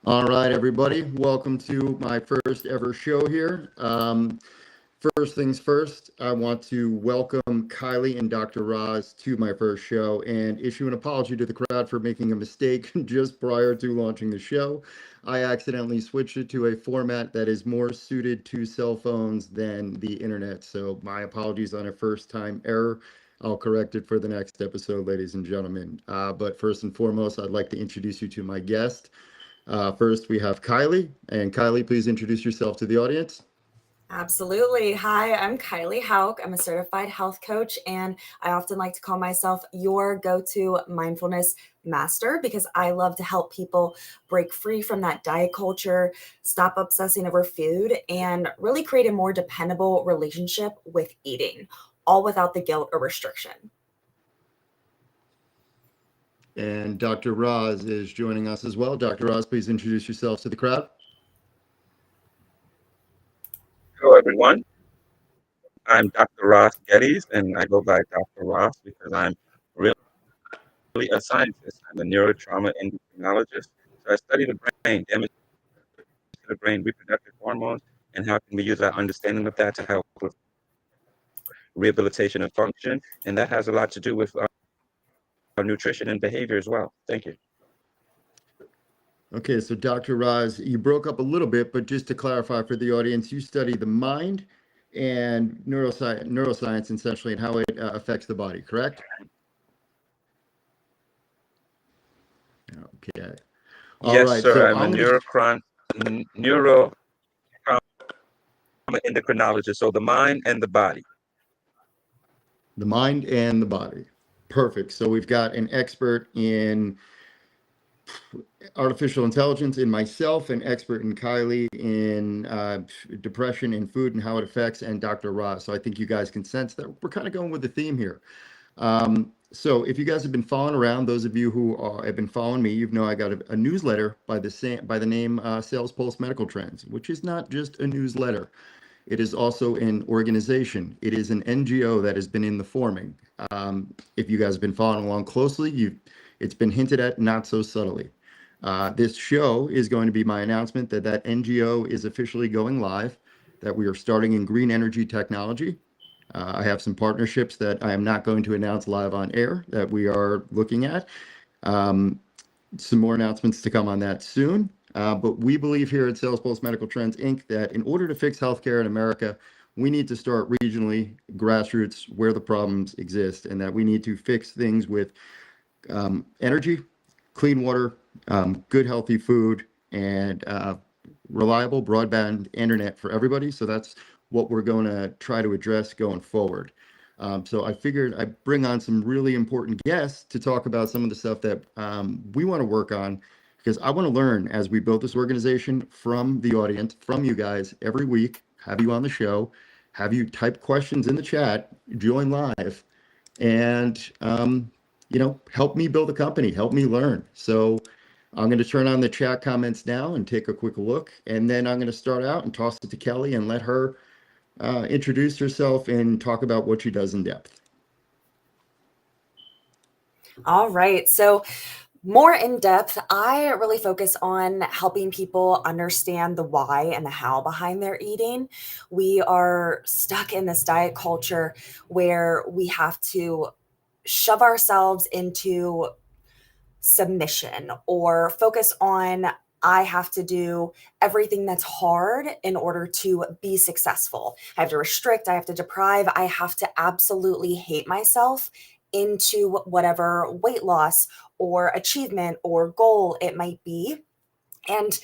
All right, everybody. Welcome to my first ever show here. First things first, I want to welcome Kylie and Dr. Roz to my first show and issue an apology to the crowd for making a mistake just prior to launching the show. I accidentally switched it to a format that is more suited to cell phones than the internet. So my apologies on a first time error. I'll correct it for the next episode, ladies and gentlemen. But first and foremost, I'd like to introduce you to my guest. First, we have Kylie. And Kylie, please introduce yourself to the audience. Absolutely. Hi, I'm Kylie Hauk. I'm a certified health coach, and I often like to call myself your go-to mindfulness master because I love to help people break free from that diet culture, stop obsessing over food, and really create a more dependable relationship with eating, all without the guilt or restriction. And Dr. Roz is joining us as well. Dr. Roz, please introduce yourself to the crowd. Hello, everyone. I'm Dr. Ross Geddes, and I go by Dr. Ross because I'm really a scientist. I'm a neurotrauma endocrinologist. So I study the brain, damage to the brain, reproductive hormones, and how can we use our understanding of that to help with rehabilitation and function. And that has a lot to do with our nutrition and behavior as well. Thank you. Okay, so Dr. Roz, you broke up a little bit, but just to clarify for the audience, you study the mind and neuroscience essentially and how it affects the body, correct? Okay. All Yes, right. sir. So I'm a neuro endocrinologist. So the mind and the body. The mind and the body. Perfect. So we've got an expert in artificial intelligence in myself, an expert in Kylie in depression and food and how it affects, and Dr. Ross. So I think you guys can sense that we're kind of going with the theme here. So if you guys have been following around, those of you who have been following me, you know I got a newsletter by the name Sales Pulse Medical Trends, which is not just a newsletter. It is also an organization. It is an NGO that has been in the forming. If you guys have been following along closely, it's been hinted at not so subtly. This show is going to be my announcement that NGO is officially going live, that we are starting in green energy technology. I have some partnerships that I am not going to announce live on air that we are looking at. Some more announcements to come on that soon. But we believe here at Sales Pulse Medical Trends, Inc., that in order to fix healthcare in America, we need to start regionally, grassroots, where the problems exist, and that we need to fix things with energy, clean water, good, healthy food, and reliable broadband internet for everybody. So that's what we're going to try to address going forward. So I figured I'd bring on some really important guests to talk about some of the stuff that we want to work on, because I want to learn as we build this organization from the audience, from you guys every week, have you on the show, have you type questions in the chat, join live, and, help me build a company, help me learn. So I'm going to turn on the chat comments now and take a quick look. And then I'm going to start out and toss it to Kelly and let her introduce herself and talk about what she does in depth. All right. So, more in depth, I really focus on helping people understand the why and the how behind their eating. We are stuck in this diet culture where we have to shove ourselves into submission or focus on I have to do everything that's hard in order to be successful. I have to restrict, I have to deprive, I have to absolutely hate myself into whatever weight loss or achievement or goal it might be. And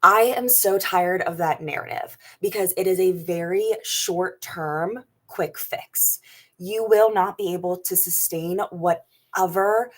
I am so tired of that narrative because it is a very short term, quick fix. You will not be able to sustain whatever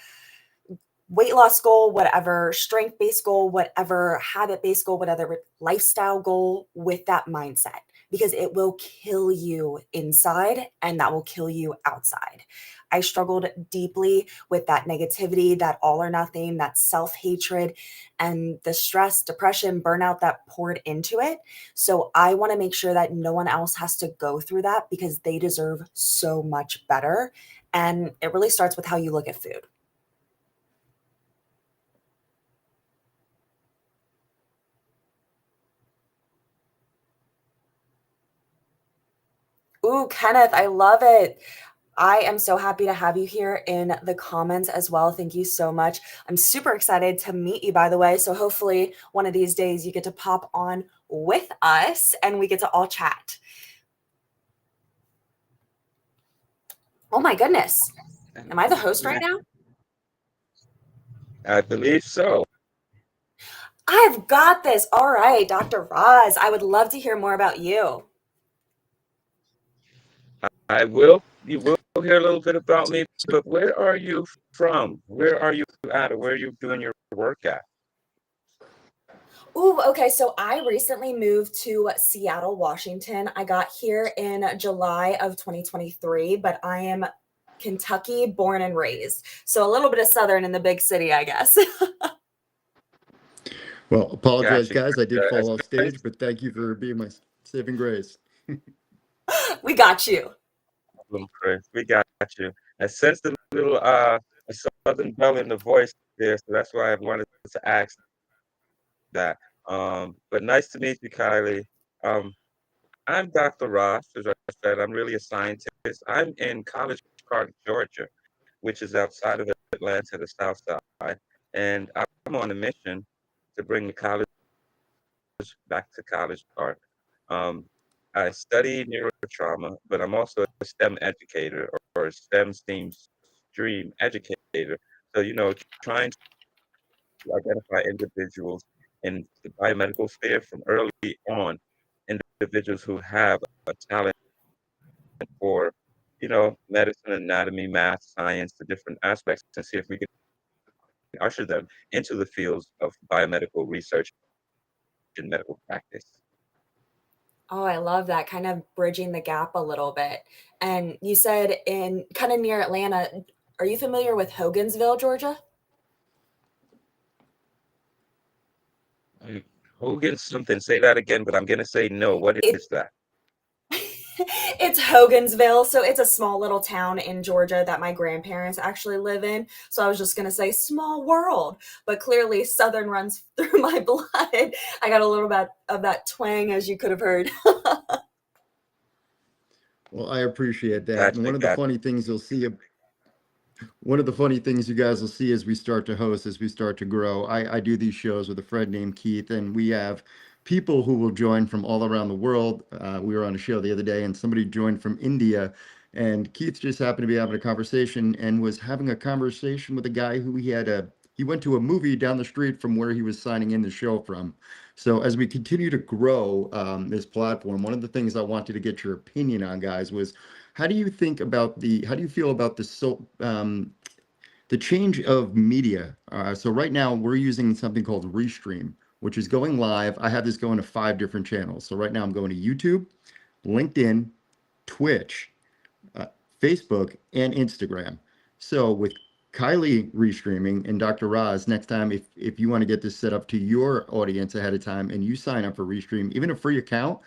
weight loss goal, whatever strength based goal, whatever habit based goal, whatever lifestyle goal with that mindset, because it will kill you inside and that will kill you outside. I struggled deeply with that negativity, that all or nothing, that self hatred, and the stress, depression, burnout that poured into it. So I want to make sure that no one else has to go through that because they deserve so much better. And it really starts with how you look at food. Ooh, Kenneth, I love it. I am so happy to have you here in the comments as well. Thank you so much. I'm super excited to meet you, by the way. So hopefully one of these days you get to pop on with us and we get to all chat. Oh my goodness. Am I the host right now? I believe so. I've got this. All right, Dr. Roz, I would love to hear more about you. You will hear a little bit about me, but where are you from? Where are you at, or where are you doing your work at? Ooh, okay. So I recently moved to Seattle, Washington. I got here in July of 2023, but I am Kentucky born and raised. So a little bit of Southern in the big city, I guess. Well, apologize, Gotcha. guys. I did fall off Nice. stage, but thank you for being my saving grace. We got you. Chris. We got you. I sensed a little a southern belle in the voice there, so that's why I wanted to ask that. But nice to meet you, Kylie. Um, I'm Dr. Ross, as I said. I'm really a scientist. I'm in College Park, Georgia, which is outside of Atlanta, the South Side, and I'm on a mission to bring the college back to College Park. Um, I study neurotrauma, but I'm also a STEM educator or STEM stream educator. So, trying to identify individuals in the biomedical sphere from early on, individuals who have a talent for, medicine, anatomy, math, science, the different aspects, and see if we can usher them into the fields of biomedical research and medical practice. Oh, I love that, kind of bridging the gap a little bit. And you said in kind of near Atlanta. Are you familiar with Hogansville, Georgia? Hogan something, say that again, but I'm going to say no. What is that? It's Hogansville. So it's a small little town in Georgia that my grandparents actually live in. So I was just going to say small world, but clearly Southern runs through my blood. I got a little bit of that twang, as you could have heard. Well, I appreciate that. And Gotcha, one of the funny things you'll see, one of the funny things you guys will see as we start to host, as we start to grow, I do these shows with a friend named Keith, and we have people who will join from all around the world. We were on a show the other day, and somebody joined from India, and Keith just happened to be having a conversation and was having a conversation with a guy who he went to a movie down the street from where he was signing in the show from. So as we continue to grow this platform, one of the things I wanted to get your opinion on, guys, was how do you feel about the change of media? So right now we're using something called Restream, which is going live. I have this going to 5 different channels. So right now I'm going to YouTube, LinkedIn, Twitch, uh, Facebook, and Instagram. So with Kylie restreaming and Dr. Roz, next time, if you want to get this set up to your audience ahead of time and you sign up for Restream, even a free account,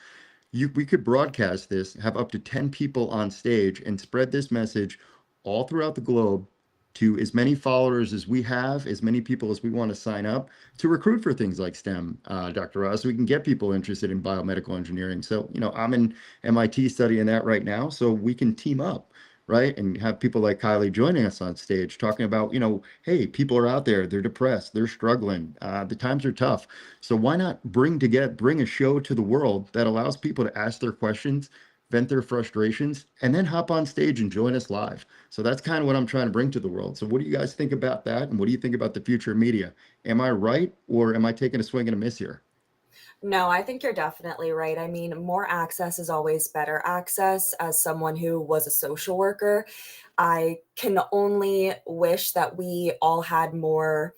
we could broadcast this, have up to 10 people on stage, and spread this message all throughout the globe to as many followers as we have, as many people as we want to sign up to recruit for things like STEM, Dr. Ross, so we can get people interested in biomedical engineering. So, I'm in MIT studying that right now, so we can team up, right? And have people like Kylie joining us on stage talking about, hey, people are out there, they're depressed, they're struggling, the times are tough. So why not bring a show to the world that allows people to ask their questions, vent their frustrations, and then hop on stage and join us live. So that's kind of what I'm trying to bring to the world. So what do you guys think about that? And what do you think about the future of media? Am I right, or am I taking a swing and a miss here? No, I think you're definitely right. I mean, more access is always better access. As someone who was a social worker, I can only wish that we all had more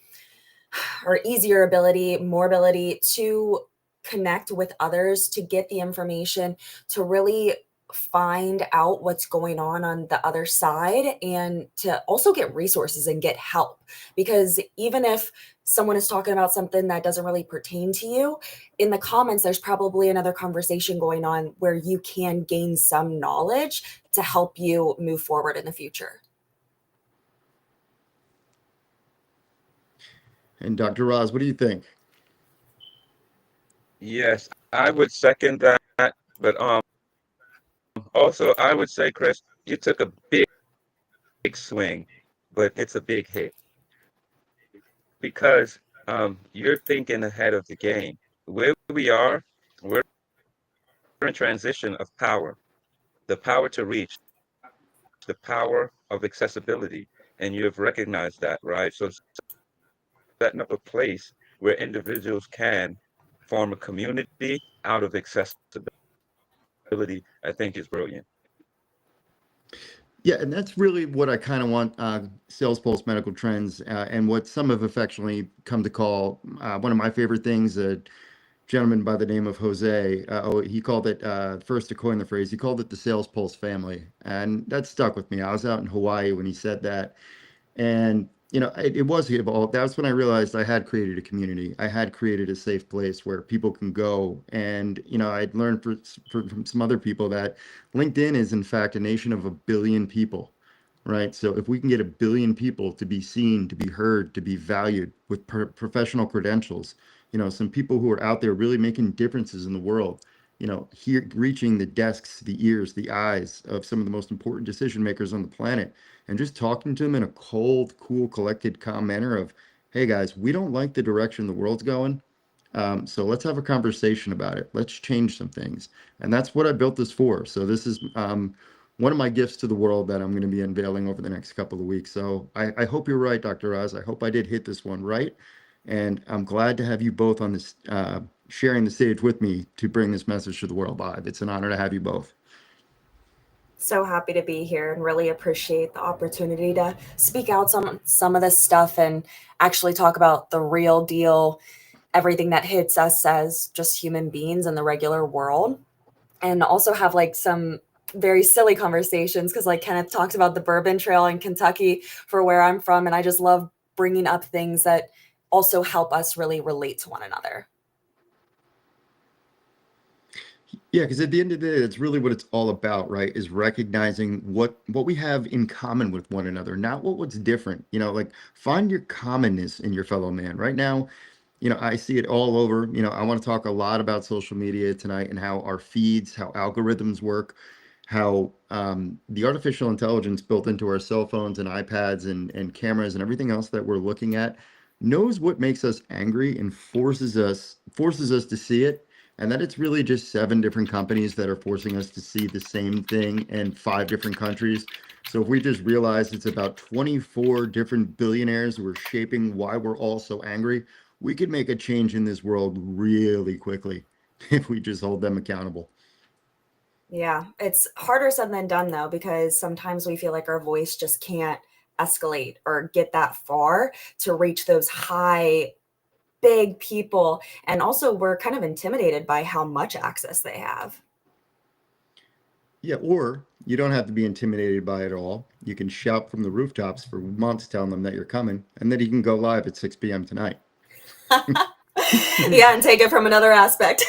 or easier ability, more ability to connect with others, to get the information, to really find out what's going on the other side, and to also get resources and get help. Because even if someone is talking about something that doesn't really pertain to you, in the comments, there's probably another conversation going on where you can gain some knowledge to help you move forward in the future. And Dr. Roz, what do you think? Yes, I would second that. But Also, I would say, Chris, you took a big swing, but it's a big hit because you're thinking ahead of the game. Where we are, we're in transition of power, the power to reach, the power of accessibility, and you have recognized that, right? So setting up a place where individuals can form a community out of accessibility, I think is brilliant. Yeah, and that's really what I kind of want Sales Pulse Medical Trends and what some have affectionately come to call one of my favorite things. A gentleman by the name of Jose, he called it, first to coin the phrase, he called it the Sales Pulse family. And that stuck with me. I was out in Hawaii when he said that. And, it was evolved. That's when I realized I had created a community. I had created a safe place where people can go. And, I'd learned from some other people that LinkedIn is, in fact, a nation of 1 billion people, right? So if we can get 1 billion people to be seen, to be heard, to be valued with professional credentials, some people who are out there really making differences in the world, here reaching the desks, the ears, the eyes of some of the most important decision makers on the planet, and just talking to them in a cold, cool, collected, calm manner of, hey guys, we don't like the direction the world's going. So let's have a conversation about it. Let's change some things. And that's what I built this for. So this is one of my gifts to the world that I'm going to be unveiling over the next couple of weeks. So I hope you're right, Dr. Oz. I hope I did hit this one right. And I'm glad to have you both on this, sharing the stage with me to bring this message to the world live. It's an honor to have you both. So happy to be here and really appreciate the opportunity to speak out some of this stuff and actually talk about the real deal, everything that hits us as just human beings in the regular world, and also have like some very silly conversations because like Kenneth talked about the Bourbon Trail in Kentucky for where I'm from, and I just love bringing up things that also help us really relate to one another. Yeah, because at the end of the day, that's really what it's all about, right? Is recognizing what we have in common with one another, not what's different. Like find your commonness in your fellow man. Right now, I see it all over. I want to talk a lot about social media tonight and how our feeds, how algorithms work, how the artificial intelligence built into our cell phones and iPads and cameras and everything else that we're looking at knows what makes us angry and forces us to see it. And that it's really just 7 different companies that are forcing us to see the same thing in 5 different countries. So if we just realize it's about 24 different billionaires who are shaping why we're all so angry, we could make a change in this world really quickly if we just hold them accountable. Yeah, it's harder said than done though, because sometimes we feel like our voice just can't escalate or get that far to reach those high, big people. And also, we're kind of intimidated by how much access they have. Yeah, or you don't have to be intimidated by it all. You can shout from the rooftops for months telling them that you're coming, and then you can go live at 6 p.m. tonight. Yeah, and take it from another aspect.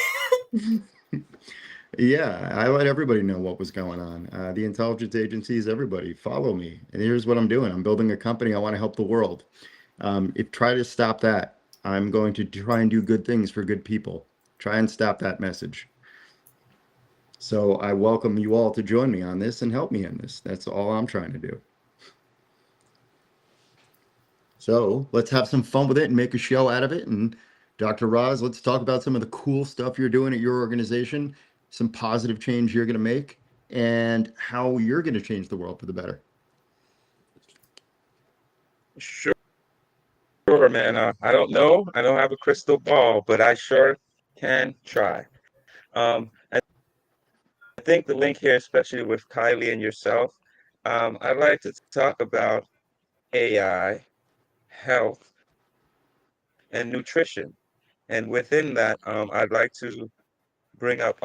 Yeah, I let everybody know what was going on. The intelligence agencies, everybody, follow me. And here's what I'm doing. I'm building a company. I want to help the world. If try to stop that, I'm going to try and do good things for good people. Try and stop that message. So I welcome you all to join me on this and help me in this. That's all I'm trying to do. So let's have some fun with it and make a show out of it. And Dr. Roz, let's talk about some of the cool stuff you're doing at your organization, some positive change you're going to make, and how you're going to change the world for the better. Sure, man. I don't know. I don't have a crystal ball, but I sure can try. I think the link here, especially with Kylie and yourself, I'd like to talk about AI, health, and nutrition. And within that, I'd like to bring up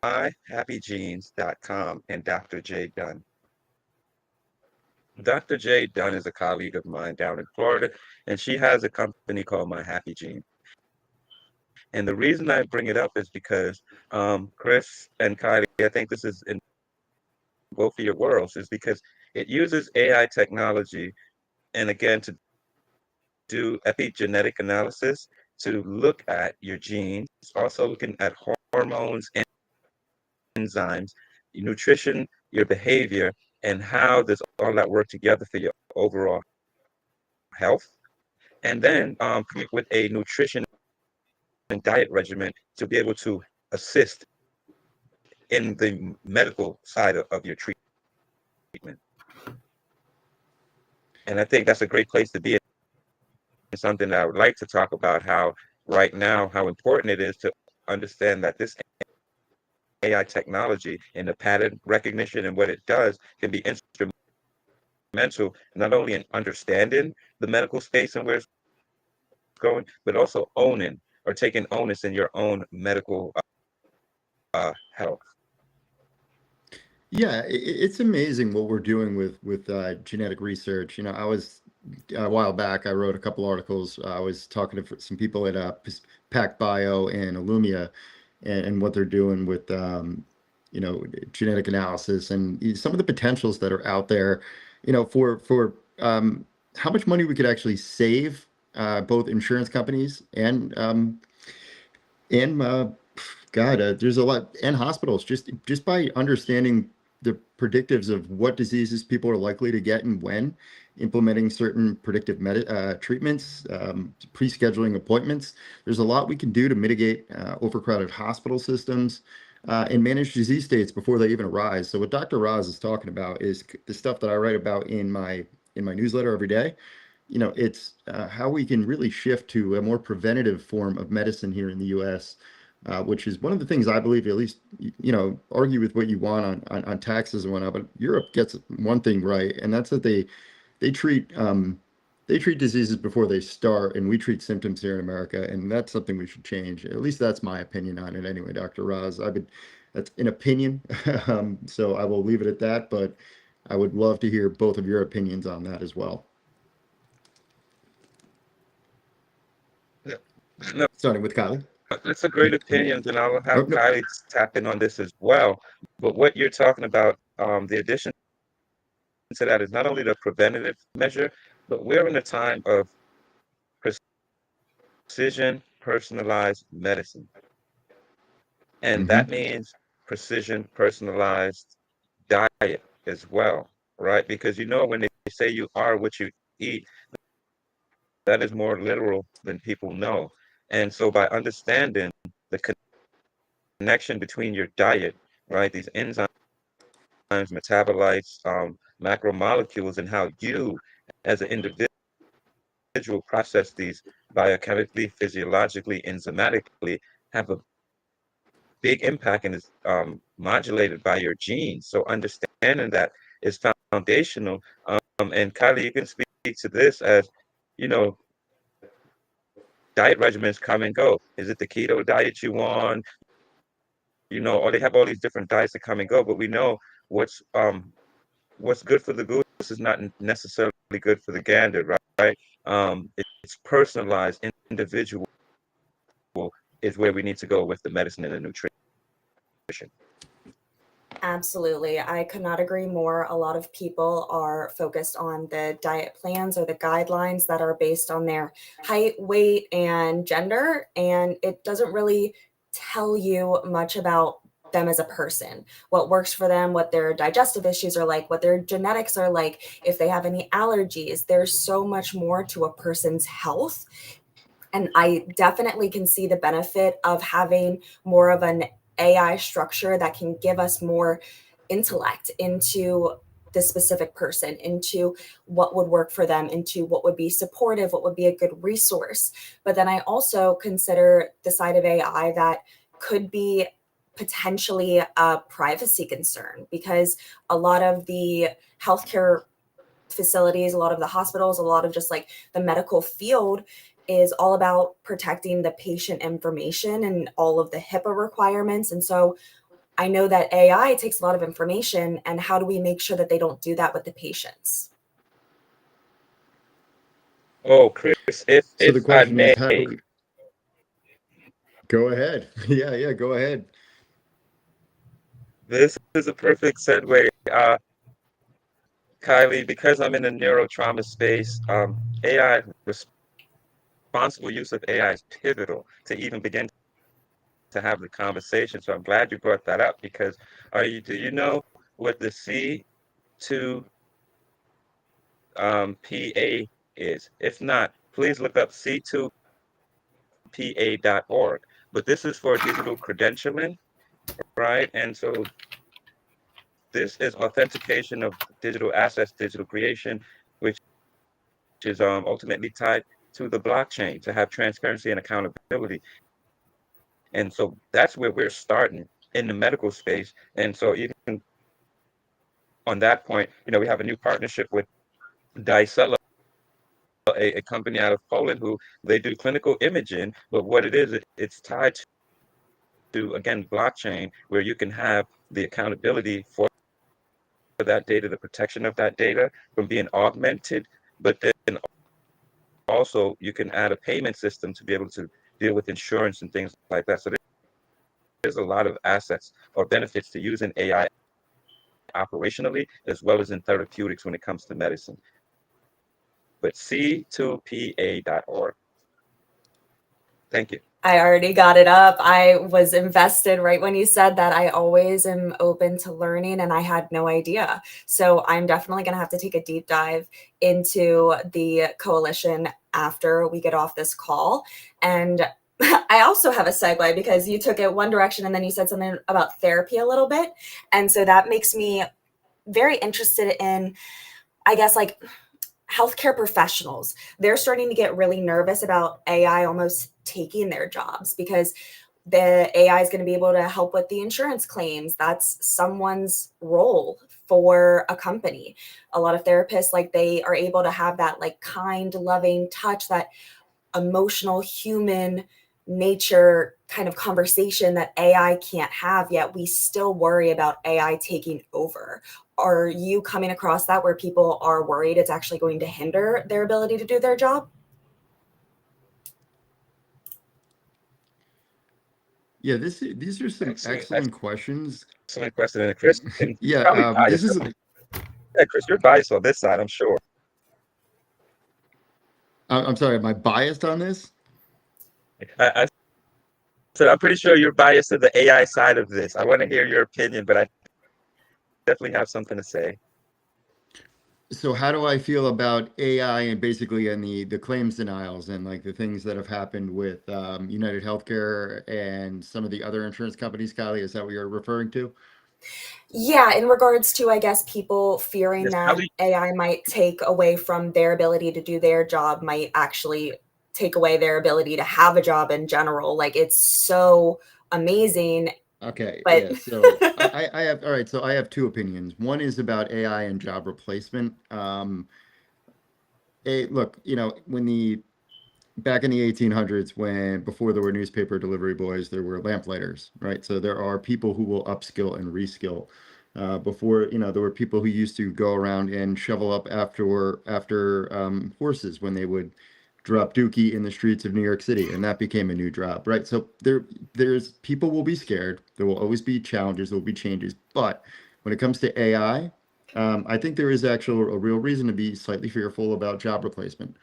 myhappygenes.com and Dr. J. Dunn. Dr. J. Dunn is a colleague of mine down in Florida, and she has a company called My Happy Gene. And the reason I bring it up is because Chris and Kylie, I think this is in both of your worlds, is because it uses AI technology, and again, to do epigenetic analysis to look at your genes, also looking at hormones and enzymes, your nutrition, your behavior, and how does all that work together for your overall health. And then come up with a nutrition and diet regimen to be able to assist in the medical side of your treatment. And I think that's a great place to be. And something that I would like to talk about how right now, how important it is to understand that this AI technology and the pattern recognition and what it does can be instrumental not only in understanding the medical space and where it's going, but also owning or taking onus in your own medical health. Yeah, it's amazing what we're doing with genetic research. You know, I was a while back. I wrote a couple articles. I was talking to some people at Pac Bio and Illumia, and what they're doing with you know, genetic analysis and some of the potentials that are out there. You know, for how much money we could actually save, both insurance companies and God, there's a lot, and hospitals, just by understanding the predictives of what diseases people are likely to get and when, implementing certain predictive treatments, pre-scheduling appointments. There's a lot we can do to mitigate overcrowded hospital systems, and manage disease states before they even arise. So what Dr. Roz is talking about is the stuff that I write about in my newsletter every day. You know, it's how we can really shift to a more preventative form of medicine here in the U.S., which is one of the things I believe, at least, you know, argue with what you want on taxes and whatnot, but Europe gets one thing right, and that's that they treat they treat diseases before they start, and we treat symptoms here in America, and that's something we should change. At least that's my opinion on it anyway, Dr. Roz. That's an opinion, so I will leave it at that, but I would love to hear both of your opinions on that as well. No, Starting with Kylie. that's a great opinion, and I'll Oh, have no. Kylie tap in on this as well. But what you're talking about, the addition to that is not only the preventative measure, but we're in a time of precision personalized medicine. And Hmm. that means precision personalized diet as well, right? Because you know, when they say you are what you eat, that is more literal than people know. And so by understanding the connection between your diet, right, these enzymes, metabolites, macromolecules, and how you as an individual process these biochemically, physiologically, enzymatically, have a big impact and is modulated by your genes. So understanding that is foundational. And Kylie, you can speak to this as, you know, diet regimens come and go. Is it the keto diet you want? You know, or they have all these different diets that come and go, but we know what's good for the goose is not necessarily good for the gander, right? It's personalized, individual is where we need to go with the medicine and the nutrition. Absolutely. I could not agree more. A lot of people are focused on the diet plans or the guidelines that are based on their height, weight, and gender. And it doesn't really tell you much about them as a person, what works for them, what their digestive issues are like, what their genetics are like, if they have any allergies. There's so much more to a person's health. And I definitely can see the benefit of having more of an AI structure that can give us more intellect into the specific person, into what would work for them, into what would be supportive, what would be a good resource. But then I also consider the side of AI that could be potentially a privacy concern, because a lot of the healthcare facilities, a lot of the hospitals, a lot of just like the medical field is all about protecting the patient information and all of the HIPAA requirements. And so I know that AI takes a lot of information, and how do we make sure that they don't do that with the patients? Oh, Chris, So the if I question is, may, how do we go ahead? Yeah, yeah, go ahead. this is a perfect segue. Kylie, because I'm in the neurotrauma space, AI responsible use of AI is pivotal to even begin to have the conversation. So I'm glad you brought that up, because do you know what the C2PA is? If not, please look up C2PA.org. But this is for digital credentialing, right? And so this is authentication of digital assets, digital creation, which is ultimately tied to the blockchain to have transparency and accountability. And so that's where we're starting in the medical space. And so even on that point, we have a new partnership with Dicella, a company out of Poland who they do clinical imaging, but what it is, it's tied to, again, blockchain, where you can have the accountability for that data, the protection of that data from being augmented, but then also you can add a payment system to be able to deal with insurance and things like that. So there's a lot of assets or benefits to using AI operationally as well as in therapeutics when it comes to medicine. But C2PA.org. Thank you. I already got it up. I was invested right when you said that. I always am open to learning, and I had no idea. So I'm definitely going to have to take a deep dive into the coalition after we get off this call. And I also have a segue, because you took it one direction and then you said something about therapy a little bit. And so that makes me very interested in, I guess, like healthcare professionals. They're starting to get really nervous about AI almost taking their jobs, because the AI is going to be able to help with the insurance claims. That's someone's role for a company. A lot of therapists, like, they are able to have that like kind, loving touch, that emotional human nature kind of conversation that AI can't have, yet we still worry about AI taking over. Are you coming across that, where people are worried it's actually going to hinder their ability to do their job? Yeah, these are some excellent questions. Excellent question. And Chris, Yeah, this is. Yeah, Chris, you're biased on this side, I'm sure. I'm sorry, am I biased on this? I said I'm pretty sure you're biased to the AI side of this. I want to hear your opinion, but I definitely have something to say. So how do I feel about AI and basically and the claims denials and like the things that have happened with United Healthcare and some of the other insurance companies, Kylie? Is that what you're referring to? Yeah, in regards to, I guess, people fearing Yes, that AI might take away from their ability to do their job, might actually take away their ability to have a job in general. Like, it's so amazing. Okay, But yeah. So I have all right. So I have two opinions. One is about AI and job replacement. Look, when the back in the 1800s, when before there were newspaper delivery boys, there were lamplighters, right? So there are people who will upskill and reskill. Before, there were people who used to go around and shovel up after horses when they would drop dookie in the streets of New York City, and that became a new job, right? So there's people will be scared. There will always be challenges. There will be changes, but when it comes to AI, I think there is actually a real reason to be slightly fearful about job replacement.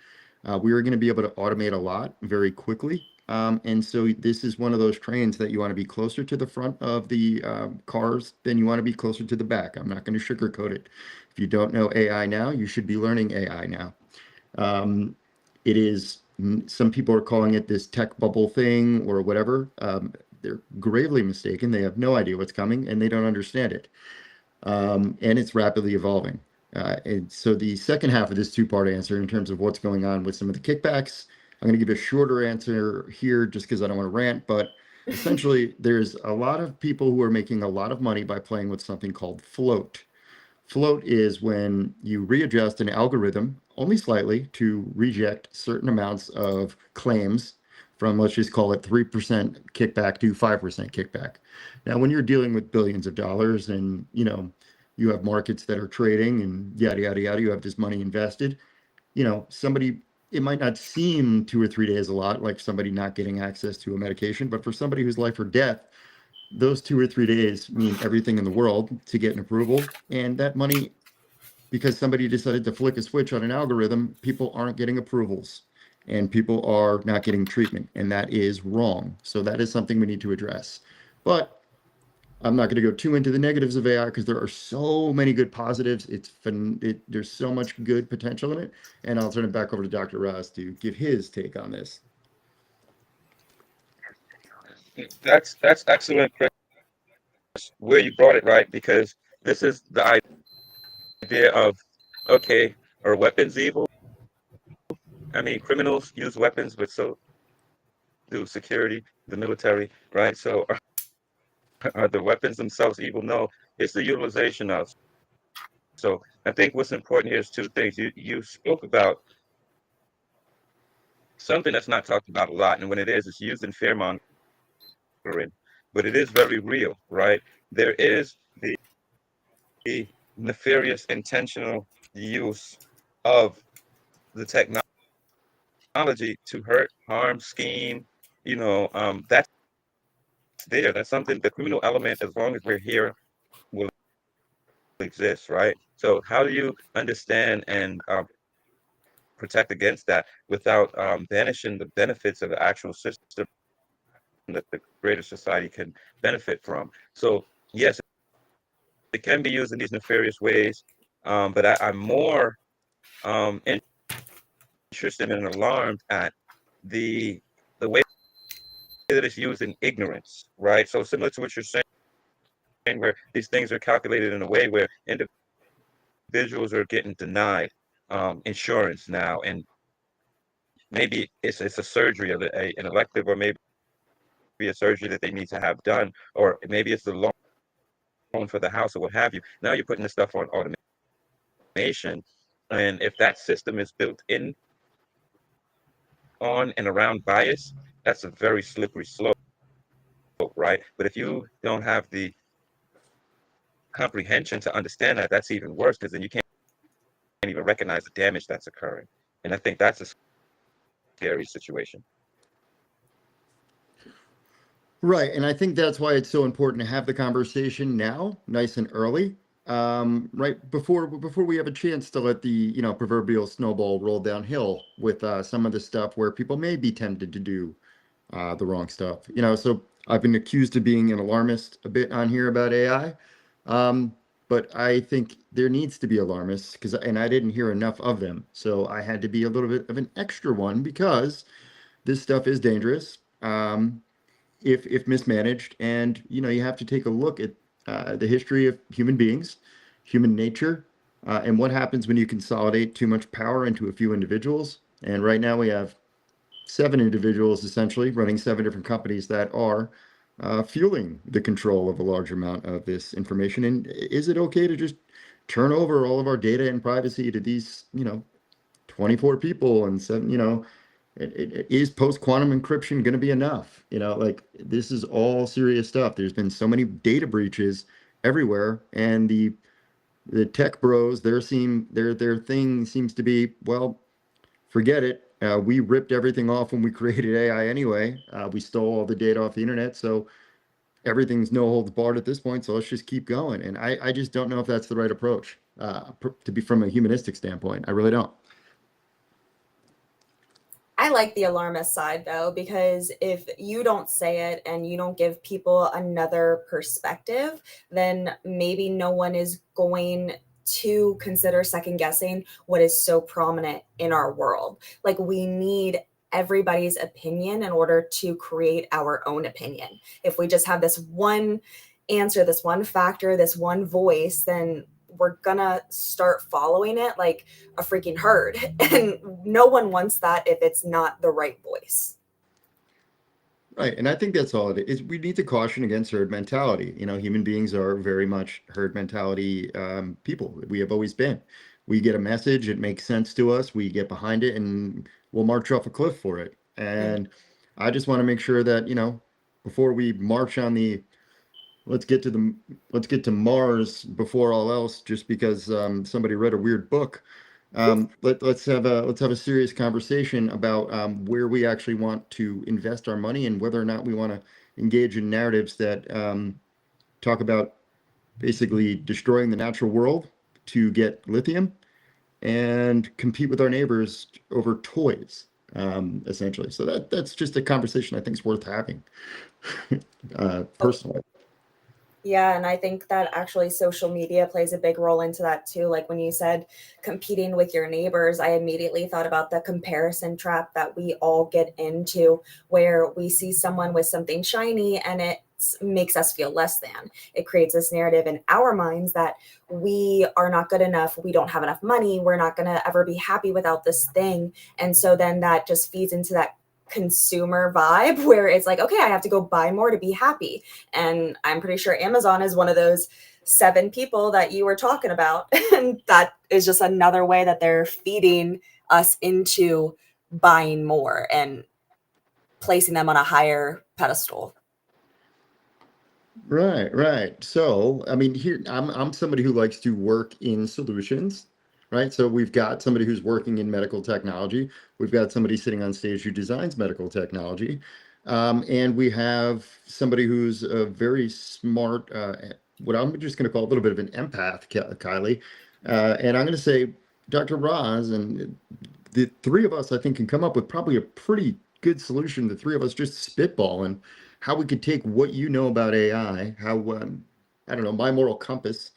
We are going to be able to automate a lot very quickly. And so this is one of those trains that you want to be closer to the front of the cars than you want to be closer to the back. I'm not going to sugarcoat it. If you don't know AI now, you should be learning AI now. It is, some people are calling it this tech bubble thing or whatever. They're gravely mistaken. They have no idea what's coming and they don't understand it. And it's rapidly evolving. And so the second half of this two-part answer in terms of what's going on with some of the kickbacks, I'm going to give a shorter answer here just because I don't want to rant, but essentially there's a lot of people who are making a lot of money by playing with something called float. Float is when you readjust an algorithm only slightly to reject certain amounts of claims from, let's just call it 3% kickback to 5% kickback. Now, when you're dealing with billions of dollars and, you have markets that are trading and yada, yada, yada, you have this money invested, somebody, it might not seem 2 or 3 days a lot, like somebody not getting access to a medication, but for somebody who's life or death, those 2 or 3 days mean everything in the world to get an approval. And that money, because somebody decided to flick a switch on an algorithm, people aren't getting approvals. and people are not getting treatment, and that is wrong. So that is something we need to address. But I'm not going to go too into the negatives of AI because there are so many good positives. There's so much good potential in it. And I'll turn it back over to Dr. Ross to give his take on this. That's excellent, Chris, where you brought it, right? Because this is the idea of, okay, are weapons evil? I mean, criminals use weapons, but so do security, the military, right? So are the weapons themselves evil? No, it's the utilization of. So I think what's important here is two things. You spoke about something that's not talked about a lot, and when it is, it's used in fear mongering, but it is very real, right? There is the nefarious, intentional use of the technology to hurt, harm, scheme. That's there. That's something. The criminal element, as long as we're here, will exist, right? So how do you understand and protect against that without banishing the benefits of the actual system that the greater society can benefit from? So yes, it can be used in these nefarious ways, but I'm more interested and alarmed at the way that it's used in ignorance, right? So similar to what you're saying, where these things are calculated in a way where individuals are getting denied insurance now, and maybe it's a surgery of an elective, or maybe a surgery that they need to have done, or maybe it's the loan for the house or what have you. Now you're putting this stuff on automation, and if that system is built in on and around bias, that's a very slippery slope, right? But if you don't have the comprehension to understand that, that's even worse, because then you can't even recognize the damage that's occurring. And I think that's a scary situation. Right. And I think that's why it's so important to have the conversation now, nice and early. Right before we have a chance to let the, proverbial snowball roll downhill with some of the stuff where people may be tempted to do the wrong stuff. So I've been accused of being an alarmist a bit on here about AI. But I think there needs to be alarmists and I didn't hear enough of them. So I had to be a little bit of an extra one because this stuff is dangerous. If mismanaged, and you have to take a look at the history of human beings, human nature, and what happens when you consolidate too much power into a few individuals. And right now we have 7 individuals essentially running 7 different companies that are fueling the control of a large amount of this information. And is it okay to just turn over all of our data and privacy to these 24 people and 7, is post-quantum encryption going to be enough? Like, this is all serious stuff. There's been so many data breaches everywhere, and the tech bros, their thing seems to be, well, forget it. We ripped everything off when we created AI anyway. We stole all the data off the internet, so everything's no holds barred at this point. So let's just keep going. And I just don't know if that's the right approach to be from a humanistic standpoint. I really don't. I like the alarmist side though, because if you don't say it and you don't give people another perspective, then maybe no one is going to consider second guessing what is so prominent in our world. Like, we need everybody's opinion in order to create our own opinion. If we just have this one answer, this one factor, this one voice, then we're gonna start following it like a freaking herd. And no one wants that if it's not the right voice. Right. And I think that's all it is. We need to caution against herd mentality. Human beings are very much herd mentality people. We have always been. We get a message, it makes sense to us, we get behind it, and we'll march off a cliff for it. And I just want to make sure that, before we march on the let's get to Mars before all else, just because somebody read a weird book. Let's have a serious conversation about where we actually want to invest our money and whether or not we want to engage in narratives that talk about basically destroying the natural world to get lithium and compete with our neighbors over toys. essentially. So that's just a conversation I think is worth having, personally. Yeah, and I think that actually social media plays a big role into that too. Like when you said competing with your neighbors, I immediately thought about the comparison trap that we all get into, where we see someone with something shiny and it makes us feel less than. It creates this narrative in our minds that we are not good enough, we don't have enough money, we're not going to ever be happy without this thing. And so then that just feeds into that consumer vibe where it's like, okay, I have to go buy more to be happy. And I'm pretty sure Amazon is one of those 7 people that you were talking about. And that is just another way that they're feeding us into buying more and placing them on a higher pedestal. Right. So, I mean, here I'm somebody who likes to work in solutions, right? So we've got somebody who's working in medical technology. We've got somebody sitting on stage who designs medical technology. And we have somebody who's a very smart, what I'm just going to call a little bit of an empath, Kylie. And I'm going to say Dr. Roz, and the three of us, I think, can come up with probably a pretty good solution. The three of us just spitballing how we could take what you know about AI, how I don't know, my moral compass,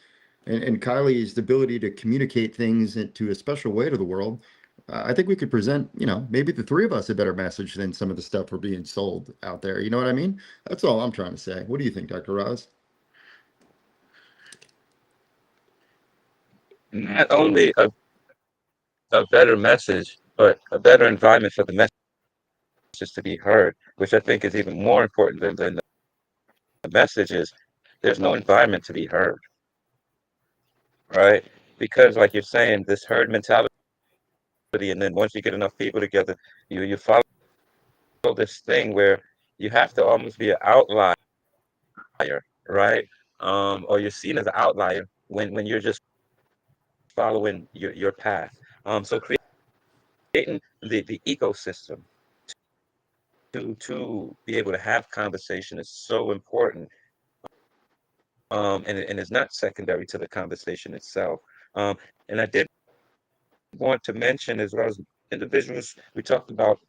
and Kylie's ability to communicate things into a special way to the world. I think we could present, maybe the three of us a better message than some of the stuff we're being sold out there. You know what I mean? That's all I'm trying to say. What do you think, Dr. Roz? Not only a better message, but a better environment for the message to be heard, which I think is even more important than the message is there's no environment to be heard, right? Because like you're saying, this herd mentality, and then once you get enough people together, you follow this thing where you have to almost be an outlier, right? Or you're seen as an outlier when you're just following your path. So creating the ecosystem to be able to have conversation is so important. And it's not secondary to the conversation itself. And I did want to mention, as well as individuals, we talked about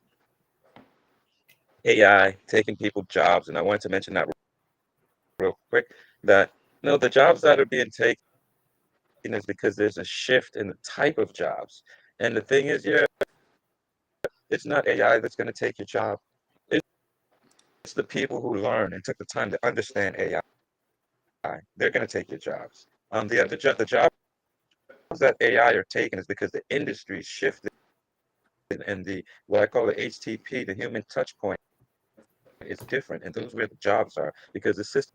AI taking people's jobs, and I wanted to mention that real quick, that the jobs that are being taken is because there's a shift in the type of jobs. And the thing is, yeah, it's not AI that's going to take your job. It's the people who learn and took the time to understand AI. They're going to take your jobs. The jobs that AI are taking is because the industry shifted, and the what I call the HTP, the human touch point, is different, and those are where the jobs are, because the system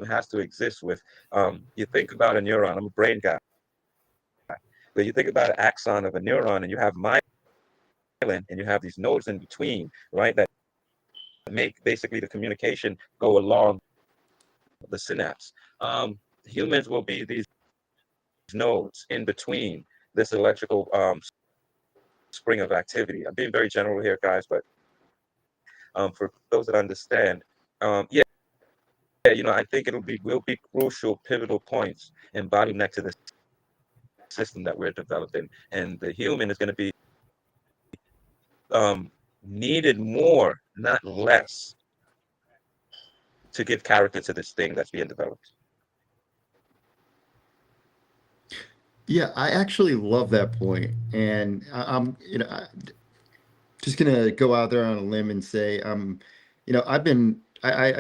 has to exist with. You think about a neuron. I'm a brain guy, but you think about an axon of a neuron, and you have myelin, and you have these nodes in between, right? That make basically the communication go along the synapse. Humans will be these nodes in between this electrical spring of activity. I'm being very general here, guys, but for those that understand, yeah, I think will be crucial, pivotal points and bottleneck to the system that we're developing, and the human is going to be needed more, not less, to give character to this thing that's being developed. Yeah, I actually love that point, and I'm, just gonna go out there on a limb and say, I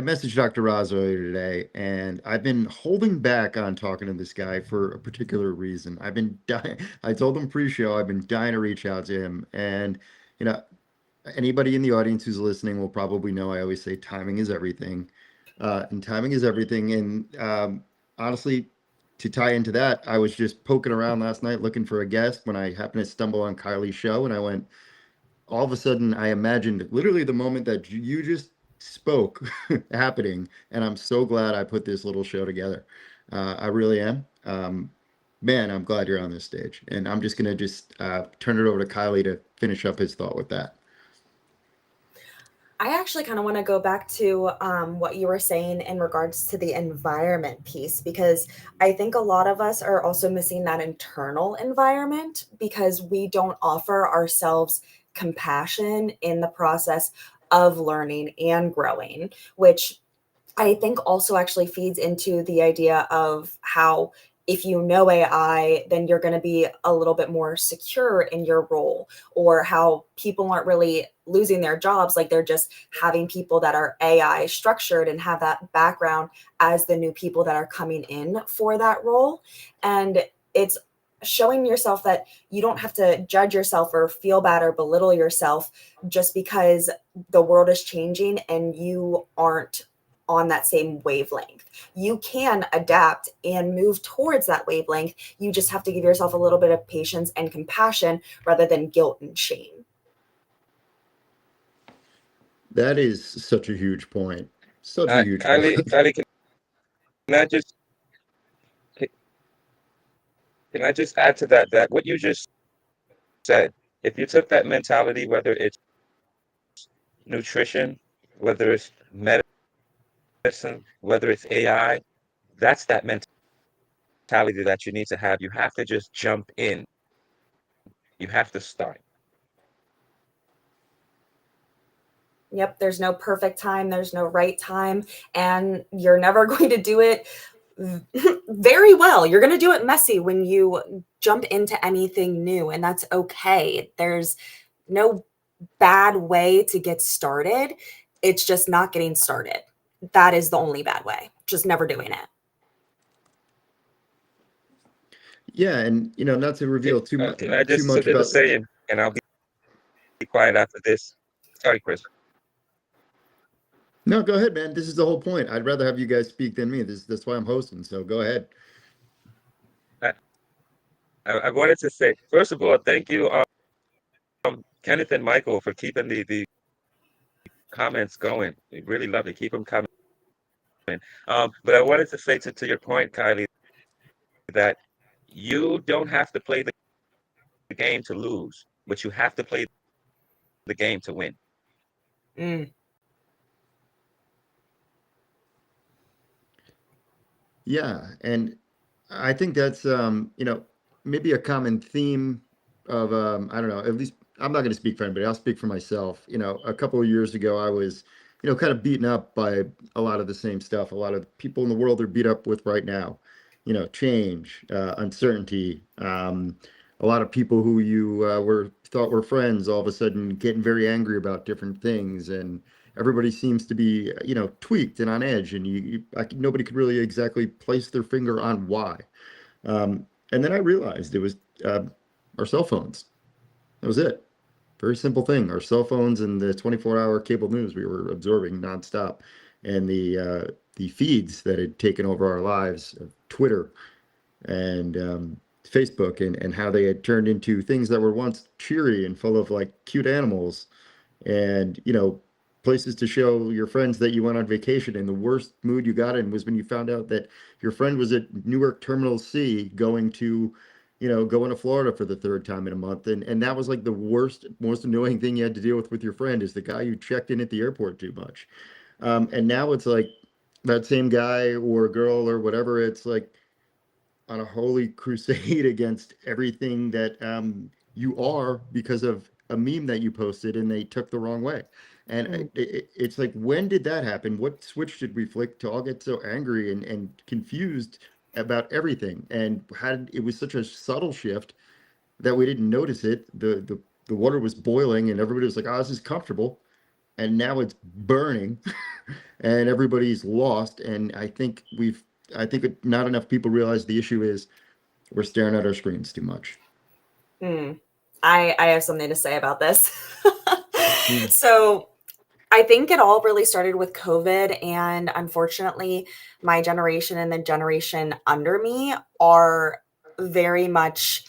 messaged Dr. Roz earlier today, and I've been holding back on talking to this guy for a particular reason. I've been dying. I told him pre-show I've been dying to reach out to him, and you know, anybody in the audience who's listening will probably know I always say timing is everything, and timing is everything. And honestly, to tie into that, I was just poking around last night looking for a guest when I happened to stumble on Kylie's show, and I went all of a sudden I imagined literally the moment that you just spoke happening, and I'm so glad I put this little show together. I really am. Man, I'm glad you're on this stage, and I'm just gonna turn it over to Kylie to finish up his thought with that. I actually kind of want to go back to what you were saying in regards to the environment piece, because I think a lot of us are also missing that internal environment because we don't offer ourselves compassion in the process of learning and growing, which I think also actually feeds into the idea of how if you know AI, then you're going to be a little bit more secure in your role, or how people aren't really losing their jobs. Like they're just having people that are AI structured and have that background as the new people that are coming in for that role. And it's showing yourself that you don't have to judge yourself or feel bad or belittle yourself just because the world is changing and you aren't on that same wavelength. You can adapt and move towards that wavelength. You just have to give yourself a little bit of patience and compassion rather than guilt and shame. That is such a huge point. Such a huge point. Kylie, can I just can I just add to that what you just said? If you took that mentality, whether it's nutrition, whether it's medicine, whether it's AI, that's that mentality that you need to have. You have to just jump in. You have to start. Yep, there's no perfect time, there's no right time, and you're never going to do it very well. You're going to do it messy when you jump into anything new, and that's okay. There's no bad way to get started. It's just not getting started. That is the only bad way, just never doing it. Yeah, and not to reveal too much Can I too just, so much there's a about. saying, and I'll be quiet after this. Sorry, Chris. No, go ahead, man. This is the whole point. I'd rather have you guys speak than me. That's why I'm hosting. So go ahead. I, I wanted to say, first of all, thank you, Kenneth and Michael, for keeping the comments going. We really love it. Keep them coming. But I wanted to say to your point, Kylie, that you don't have to play the game to lose, but you have to play the game to win. Mm. Yeah, and I think that's maybe a common theme of I don't know, at least I'm not going to speak for anybody. I'll speak for myself. A couple of years ago I was kind of beaten up by a lot of the same stuff a lot of people in the world are beat up with right now. Change, uncertainty, a lot of people who you were thought were friends all of a sudden getting very angry about different things, and everybody seems to be tweaked and on edge, and nobody could really exactly place their finger on why. And then I realized it was our cell phones. That was it. Very simple thing. Our cell phones and the 24-hour cable news we were absorbing nonstop, and the feeds that had taken over our lives, Twitter and Facebook, and how they had turned into things that were once cheery and full of like cute animals, and places to show your friends that you went on vacation. And the worst mood you got in was when you found out that your friend was at Newark Terminal C going to Florida for the third time in a month. And that was like the worst, most annoying thing you had to deal with your friend, is the guy you checked in at the airport too much. And now it's like that same guy or girl or whatever, it's like on a holy crusade against everything that you are, because of a meme that you posted and they took the wrong way. And it's like, when did that happen? What switch did we flick to all get so angry and confused about everything? And it was such a subtle shift that we didn't notice it. The water was boiling and everybody was like, "Oh, this is comfortable," and now it's burning, and everybody's lost. And I think not enough people realize the issue is we're staring at our screens too much. I have something to say about this. Mm. So I think it all really started with COVID, and unfortunately, my generation and the generation under me are very much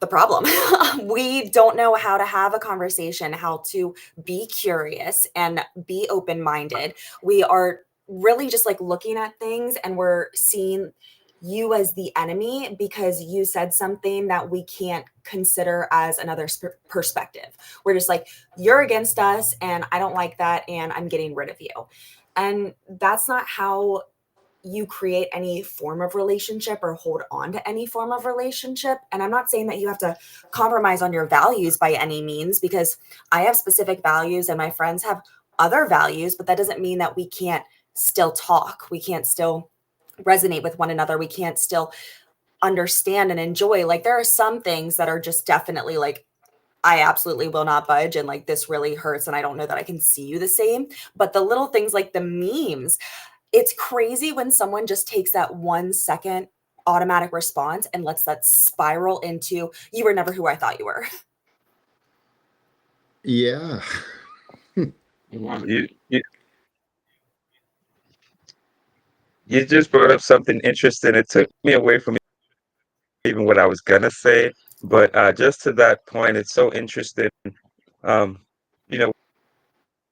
the problem. We don't know how to have a conversation, how to be curious and be open-minded. We are really just like looking at things and we're seeing you as the enemy because you said something that we can't consider as another perspective. We're just like, you're against us and I don't like that and I'm getting rid of you. And that's not how you create any form of relationship or hold on to any form of relationship. And I'm not saying that you have to compromise on your values by any means, because I have specific values and my friends have other values, but that doesn't mean that we can't still talk. We can't still resonate with one another. We can't still understand and enjoy. Like, there are some things that are just definitely like, I absolutely will not budge, and like, this really hurts and I don't know that I can see you the same. But the little things like the memes, it's crazy when someone just takes that 1 second automatic response and lets that spiral into, you were never who I thought you were. Yeah. You, you you just brought up something interesting. It took me away from even what I was gonna say, but just to that point, it's so interesting. Um, you know,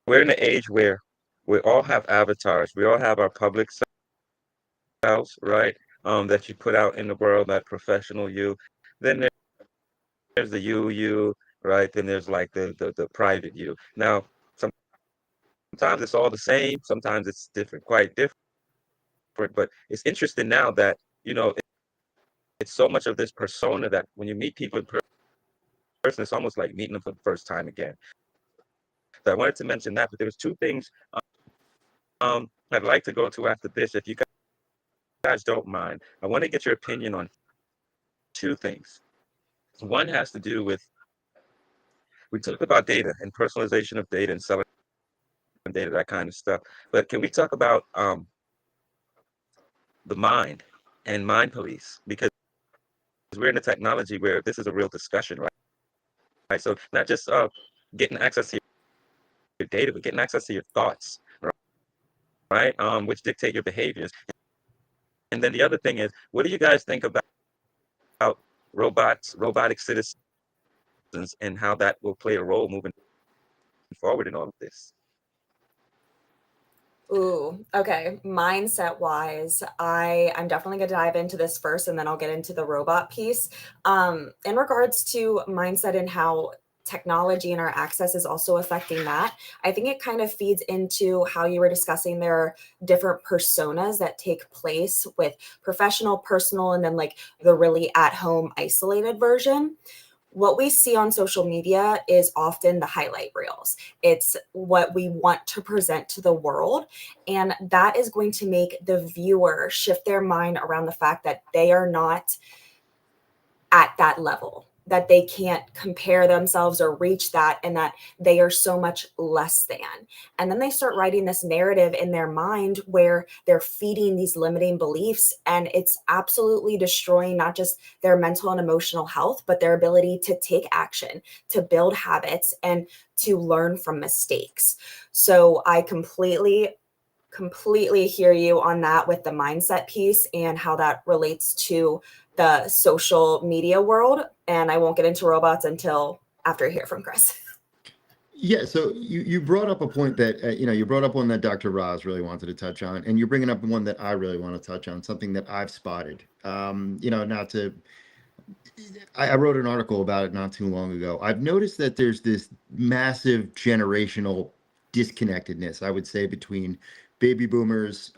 we're in an age where we all have avatars. We all have our public selves, right? That you put out in the world, that professional you. Then there's the you, right? Then there's like the private you. Now, sometimes it's all the same. Sometimes it's different, quite different. But it's interesting now that it's so much of this persona that when you meet people in person, it's almost like meeting them for the first time again. So I wanted to mention that, but there was two things I'd like to go to after this, if you guys don't mind. I want to get your opinion on two things. One has to do with, we talked about data and personalization of data and selling data, that kind of stuff. But can we talk about the mind and mind police? Because we're in a technology where this is a real discussion, right? So not just getting access to your data, but getting access to your thoughts, right? Which dictate your behaviors. And then the other thing is, what do you guys think about robotic citizens, and how that will play a role moving forward in all of this? Ooh, okay. Mindset wise, I'm definitely gonna dive into this first and then I'll get into the robot piece. In regards to mindset and how technology and our access is also affecting that, I think it kind of feeds into how you were discussing. There are different personas that take place with professional, personal, and then like the really at home isolated version. What we see on social media is often the highlight reels. It's what we want to present to the world. And that is going to make the viewer shift their mind around the fact that they are not at that level, that they can't compare themselves or reach that, and that they are so much less than. And then they start writing this narrative in their mind where they're feeding these limiting beliefs, and it's absolutely destroying not just their mental and emotional health, but their ability to take action, to build habits, and to learn from mistakes. So I completely hear you on that with the mindset piece and how that relates to the social media world. And I won't get into robots until after I hear from Chris. Yeah, so you brought up a point that you brought up one that Dr. Roz really wanted to touch on, and you're bringing up one that I really want to touch on, something that I've spotted. Not to I wrote an article about it not too long ago. I've noticed that there's this massive generational disconnectedness, I would say, between baby boomers.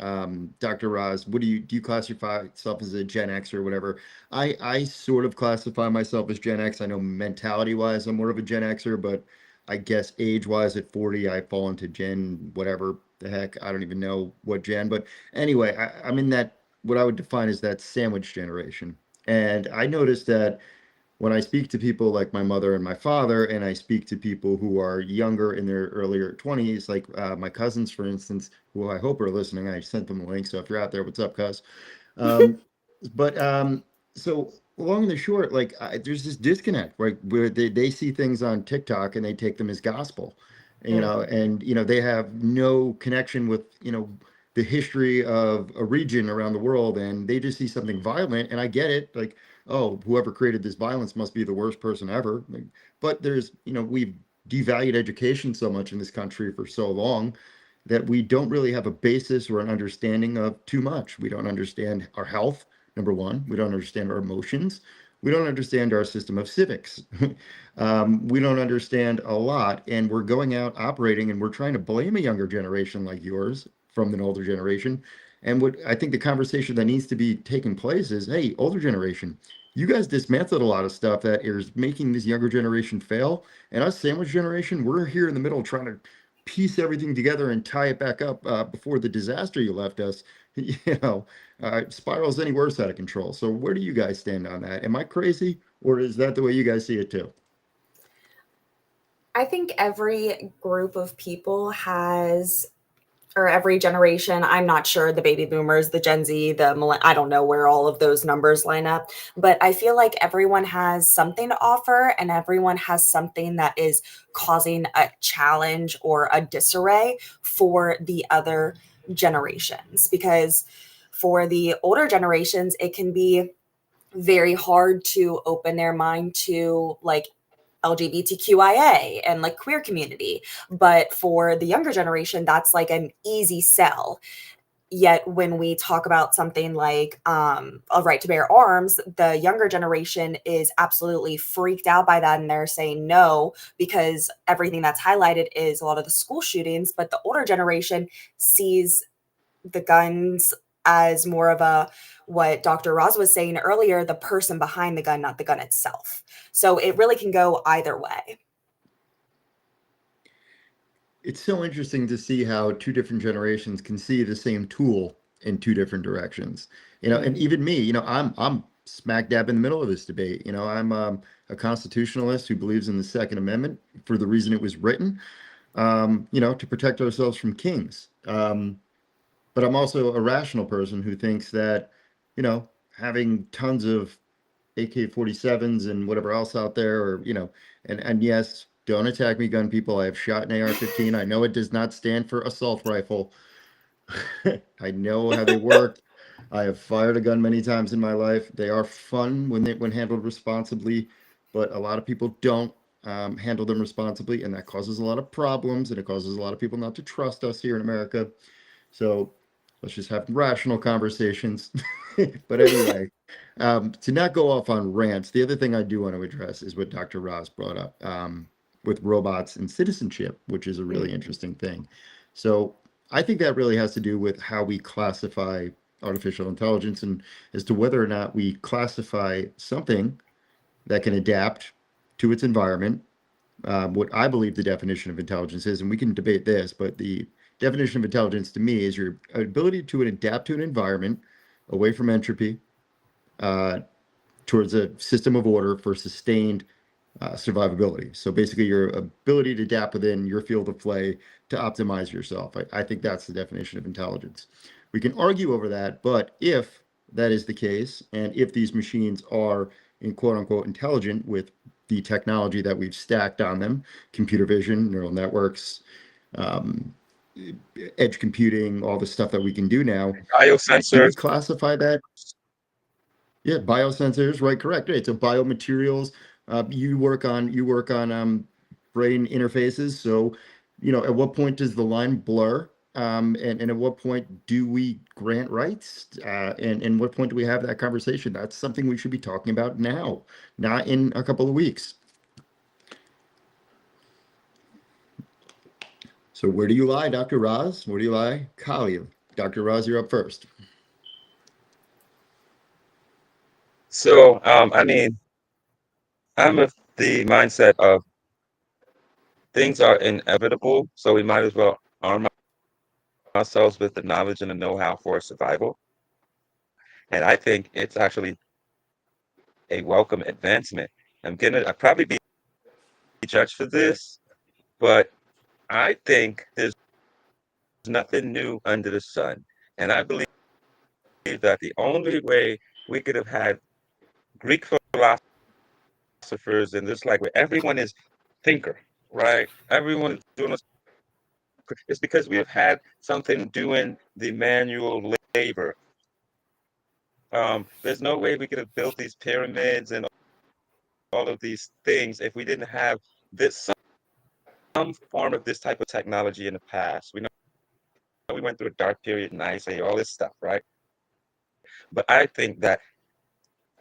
Dr. Roz, what do you classify yourself as a Gen X or whatever? I sort of classify myself as Gen X. I know mentality wise, I'm more of a Gen Xer, but I guess age wise at 40, I fall into Gen whatever the heck. I don't even know what Gen, but anyway, I'm in that what I would define as that sandwich generation. And I noticed that when I speak to people like my mother and my father, and I speak to people who are younger in their earlier 20s, like my cousins, for instance, who I hope are listening. I sent them a link. So if you're out there, what's up, cuz? Um, but so long and the short, like there's this disconnect, right, where they see things on TikTok and they take them as gospel, and they have no connection with the history of a region around the world, and they just see something violent, and I get it, like, oh, whoever created this violence must be the worst person ever. Like, but we've devalued education so much in this country for so long that we don't really have a basis or an understanding of too much. We don't understand our health, number one. We don't understand our emotions. We don't understand our system of civics. We don't understand a lot. And we're going out operating and we're trying to blame a younger generation like yours from an older generation. And what I think the conversation that needs to be taking place is, hey, older generation, you guys dismantled a lot of stuff that is making this younger generation fail. And us sandwich generation, we're here in the middle trying to piece everything together and tie it back up before the disaster you left us, you know, spirals any worse out of control. So where do you guys stand on that? Am I crazy, or is that the way you guys see it too? I think every group of people has, or every generation, I'm not sure, the baby boomers, the Gen Z, I don't know where all of those numbers line up, but I feel like everyone has something to offer and everyone has something that is causing a challenge or a disarray for the other generations. Because for the older generations, it can be very hard to open their mind to like LGBTQIA and like queer community. But for the younger generation, that's like an easy sell. Yet when we talk about something like a right to bear arms, the younger generation is absolutely freaked out by that. And they're saying no, because everything that's highlighted is a lot of the school shootings. But the older generation sees the guns as more of a, what Dr. Roz was saying earlier, the person behind the gun, not the gun itself. So it really can go either way. It's so interesting to see how two different generations can see the same tool in two different directions. And even me, I'm smack dab in the middle of this debate. I'm a constitutionalist who believes in the Second Amendment for the reason it was written, to protect ourselves from kings. But I'm also a rational person who thinks that, having tons of AK-47s and whatever else out there, or and yes, don't attack me, gun people. I have shot an AR-15. I know it does not stand for assault rifle. I know how they work. I have fired a gun many times in my life. They are fun when handled responsibly, but a lot of people don't handle them responsibly, and that causes a lot of problems, and it causes a lot of people not to trust us here in America. So let's just have rational conversations. But anyway, to not go off on rants, the other thing I do want to address is what Dr. Ross brought up with robots and citizenship, which is a really interesting thing. So I think that really has to do with how we classify artificial intelligence, and as to whether or not we classify something that can adapt to its environment. What I believe the definition of intelligence is, and we can debate this, but the definition of intelligence to me is your ability to adapt to an environment away from entropy, uh, towards a system of order for sustained survivability. So basically, your ability to adapt within your field of play to optimize yourself. I think that's the definition of intelligence. We can argue over that, but if that is the case, and if these machines are in quote unquote intelligent with the technology that we've stacked on them, computer vision, neural networks, um, edge computing, all the stuff that we can do now, do we Biosensors. classify that? Yeah, biosensors, right? Correct. Right. So biomaterials. You work on brain interfaces. So, at what point does the line blur? And at what point do we grant rights? And what point do we have that conversation? That's something we should be talking about now, not in a couple of weeks. So where do you lie, Dr. Roz? Where do you lie, Kali? Dr. Roz, you're up first. So, I mean, I'm of the mindset of things are inevitable, so we might as well arm ourselves with the knowledge and the know-how for survival. And I think it's actually a welcome advancement. I'll probably be judged for this, but I think there's nothing new under the sun. And I believe that the only way we could have had Greek philosophers in this, like where everyone is thinker, right? Everyone is doing this, it's because we have had something doing the manual labor. There's no way we could have built these pyramids and all of these things if we didn't have this some form of this type of technology in the past. We know we went through a dark period in Ice Age, all this stuff, right? But I think that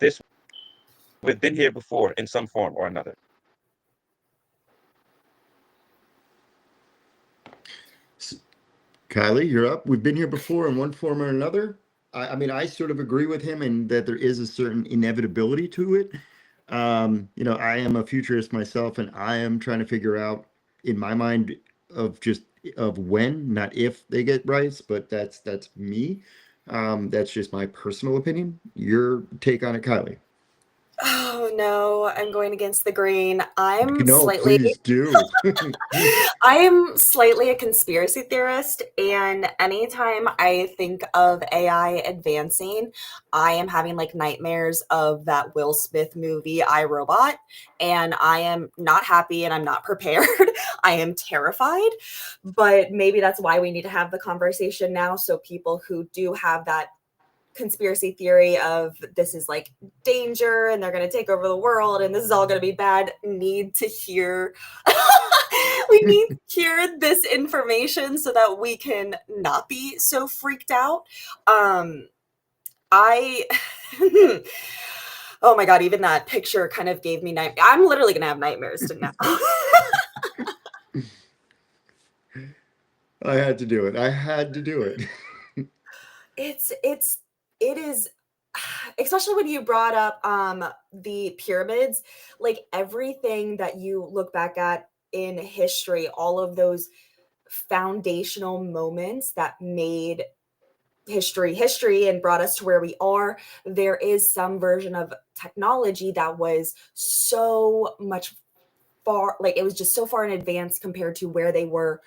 this we've been here before in some form or another. Kylie, you're up. We've been here before in one form or another. I mean, I sort of agree with him in that there is a certain inevitability to it. I am a futurist myself, and I am trying to figure out in my mind of just of when, not if they get rights, but that's me. That's just my personal opinion. Your take on it, Kylie? Oh no, I'm going against the grain. I'm No, slightly please do. I am slightly a conspiracy theorist, and anytime I think of AI advancing, I am having like nightmares of that Will Smith movie, I, Robot, and I am not happy and I'm not prepared. I am terrified, but maybe that's why we need to have the conversation now so people who do have that conspiracy theory of this is like danger and they're going to take over the world and this is all going to be bad need to hear we need to hear this information so that we can not be so freaked out. I oh my god, even that picture kind of gave me I'm literally going to have nightmares to now. I had to do it. I had to do it. It is, especially when you brought up the pyramids, like everything that you look back at in history, all of those foundational moments that made history and brought us to where we are. There is some version of technology that was so much far, like it was just so far in advance compared to where they were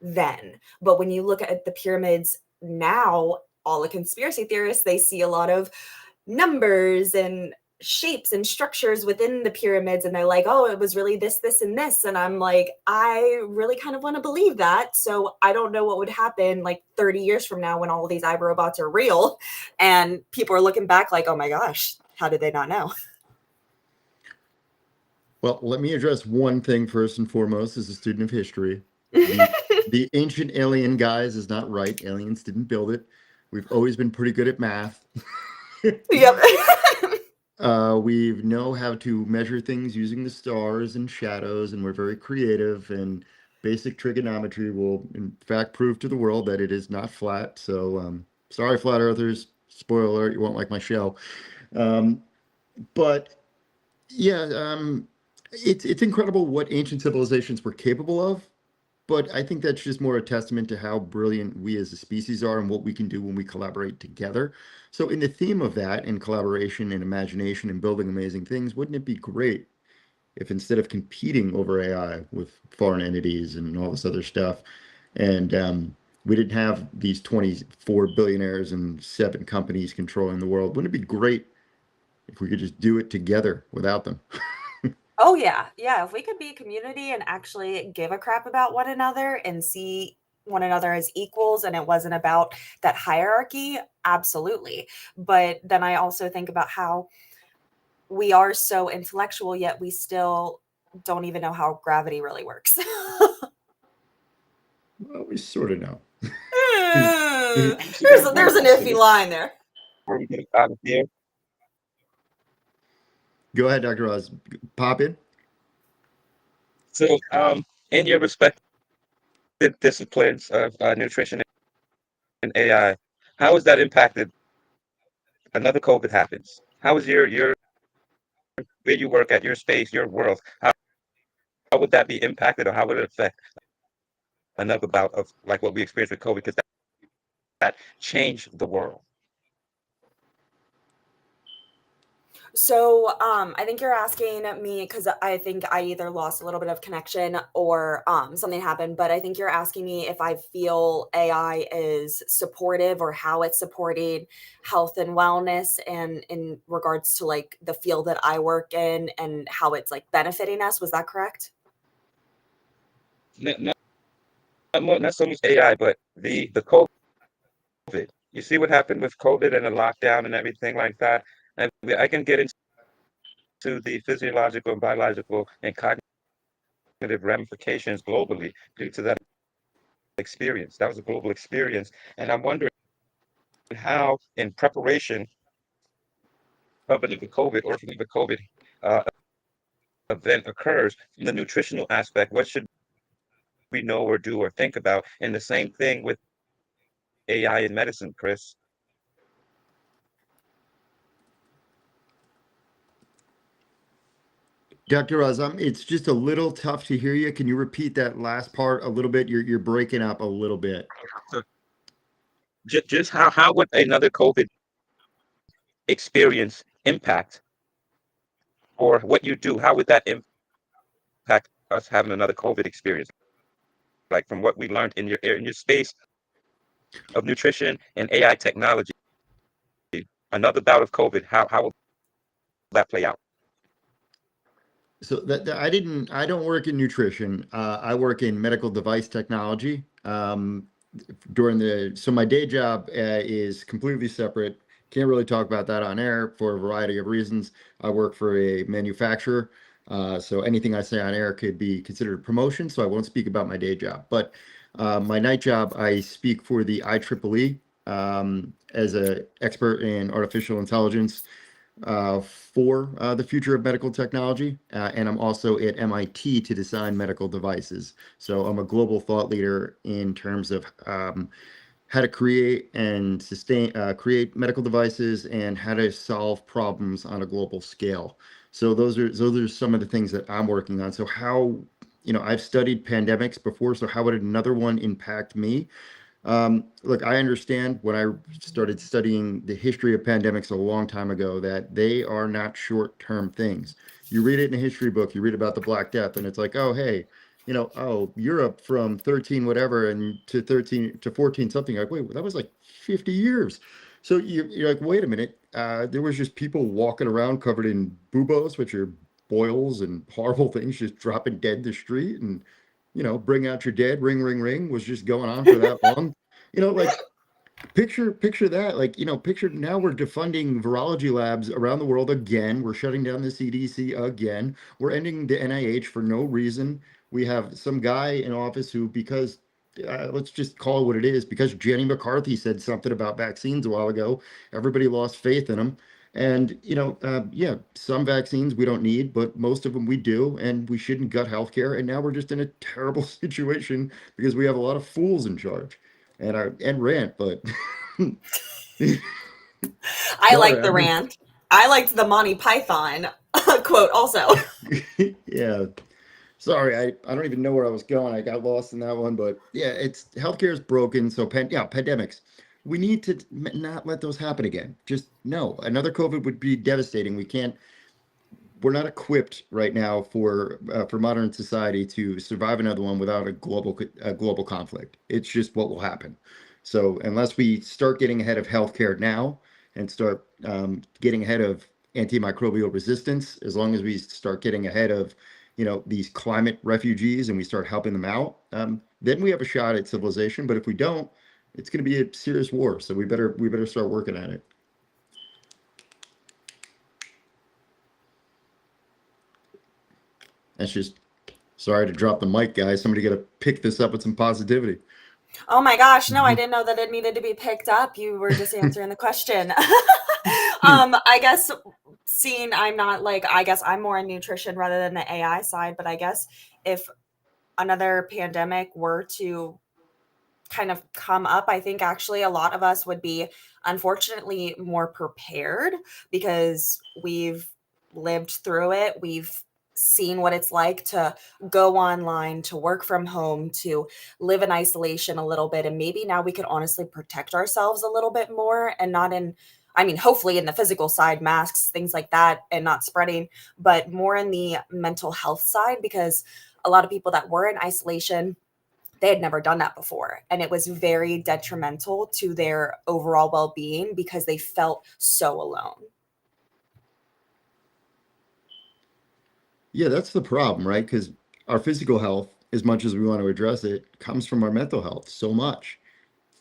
then. But when you look at the pyramids now, all the conspiracy theorists, they see a lot of numbers and shapes and structures within the pyramids, and they're like, oh, it was really this and this, and I'm like, I really kind of want to believe that. So I don't know what would happen like 30 years from now when all these iRobots are real and people are looking back like, oh my gosh, how did they not know? Well, let me address one thing first and foremost as a student of history. The ancient alien guys is not right. Aliens didn't build it. We've always been pretty good at math. Yep. We know how to measure things using the stars and shadows, and we're very creative. And basic trigonometry will, in fact, prove to the world that it is not flat. So, sorry, flat earthers. Spoiler alert, you won't like my show. Um, but yeah, it's incredible what ancient civilizations were capable of. But I think that's just more a testament to how brilliant we as a species are and what we can do when we collaborate together. So, in the theme of that, and collaboration and imagination and building amazing things, wouldn't it be great if instead of competing over AI with foreign entities and all this other stuff, and we didn't have these 24 billionaires and 7 companies controlling the world? Wouldn't it be great if we could just do it together without them? Oh yeah. Yeah, if we could be a community and actually give a crap about one another and see one another as equals and it wasn't about that hierarchy, absolutely. But then I also think about how we are so intellectual yet we still don't even know how gravity really works. Well, we sort of know. There's an iffy line there. Before we get out of here, Go ahead, Dr. Oz. Pop in. so in your respective disciplines of nutrition and AI, how has that impacted? Another COVID happens. How is your where you work at, your space, your world? How would that be impacted, or how would it affect another bout of like what we experienced with COVID? Because that changed the world. So, I think you're asking me because I think I either lost a little bit of connection or something happened, but I think you're asking me if I feel AI is supportive or how it's supporting health and wellness and in regards to like the field that I work in and how it's like benefiting us. Was that correct? Not, not so much AI, but the COVID. You see what happened with COVID and the lockdown and everything like that. And I can get into the physiological and biological and cognitive ramifications globally due to that experience. That was a global experience. And I'm wondering how, in preparation of the COVID or if the COVID uh, event occurs, from the nutritional aspect, what should we know or do or think about? And the same thing with AI in medicine, Chris. Dr. Oz, it's just a little tough to hear you. Can you repeat that last part a little bit? You're breaking up a little bit. So just how would another COVID experience impact, or what you do? How would that impact us having another COVID experience? Like from what we learned in your space of nutrition and AI technology, another bout of COVID, how will that play out? So I don't work in nutrition. I work in medical device technology. So my day job is completely separate. Can't really talk about that on air for a variety of reasons. I work for a manufacturer, so anything I say on air could be considered promotion. So I won't speak about my day job. But my night job, I speak for the IEEE as an expert in artificial intelligence for the future of medical technology. And I'm also at MIT to design medical devices. So I'm a global thought leader in terms of how to create and create medical devices and how to solve problems on a global scale. So those are some of the things that I'm working on. So how, I've studied pandemics before. So how would another one impact me? Look, I understand when I started studying the history of pandemics a long time ago that they are not short-term things. You read it in a history book, you read about the Black Death, and it's like, oh, hey, Europe from 13 whatever and to 13 to 14 something. Like, wait, that was like 50 years. So you're like, wait a minute. There was just people walking around covered in buboes, which are boils and horrible things, just dropping dead in the street, and bring out your dead, ring, ring, ring was just going on for that long. Like picture that, like, picture now we're defunding virology labs around the world again. We're shutting down the CDC again. We're ending the NIH for no reason. We have some guy in office who, because let's just call it what it is, because Jenny McCarthy said something about vaccines a while ago, everybody lost faith in him. And, yeah, some vaccines we don't need, but most of them we do, and we shouldn't gut healthcare. And now we're just in a terrible situation because we have a lot of fools in charge. And I and rant, but I sorry, like the rant. I liked the Monty Python quote also. Yeah, sorry, I don't even know where I was going. I got lost in that one, but yeah, it's healthcare is broken. So pandemics. We need to not let those happen again. Just no, another COVID would be devastating. We're not equipped right now for modern society to survive another one without a global conflict. It's just what will happen. So unless we start getting ahead of healthcare now and start getting ahead of antimicrobial resistance, as long as we start getting ahead of these climate refugees and we start helping them out, then we have a shot at civilization. But if we don't, it's going to be a serious war. So we better start working at it. That's just sorry to drop the mic, guys. Somebody got to pick this up with some positivity. Oh my gosh, no, I didn't know that it needed to be picked up. You were just answering the question. I guess I guess I'm more in nutrition rather than the AI side, but I guess if another pandemic were to kind of come up, I think actually a lot of us would be unfortunately more prepared because we've lived through it. We've seen what it's like to go online, to work from home, to live in isolation a little bit. And maybe now we could honestly protect ourselves a little bit more and not in, I mean, hopefully in the physical side, masks, things like that, and not spreading, but more in the mental health side, because a lot of people that were in isolation, they had never done that before. And it was very detrimental to their overall well-being because they felt so alone. Yeah, that's the problem, right? Because our physical health, as much as we want to address it, comes from our mental health so much.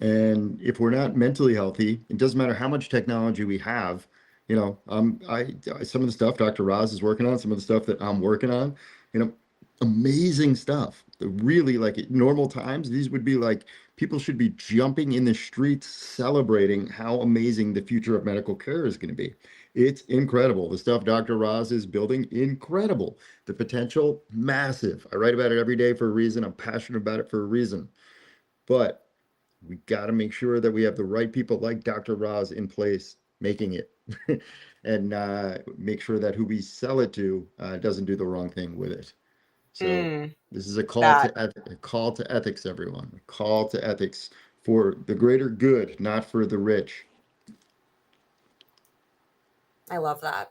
And if we're not mentally healthy, it doesn't matter how much technology we have. Some of the stuff Dr. Roz is working on, some of the stuff that I'm working on, you know, amazing stuff. Really, like at normal times, these would be like people should be jumping in the streets celebrating how amazing the future of medical care is going to be. It's incredible. The stuff Dr. Roz is building, incredible. The potential, massive. I write about it every day for a reason. I'm passionate about it for a reason. But we got to make sure that we have the right people like Dr. Roz in place making it and make sure that who we sell it to doesn't do the wrong thing with it. So this is a call That to a call to ethics, everyone. A call to ethics for the greater good, not for the rich. I love that.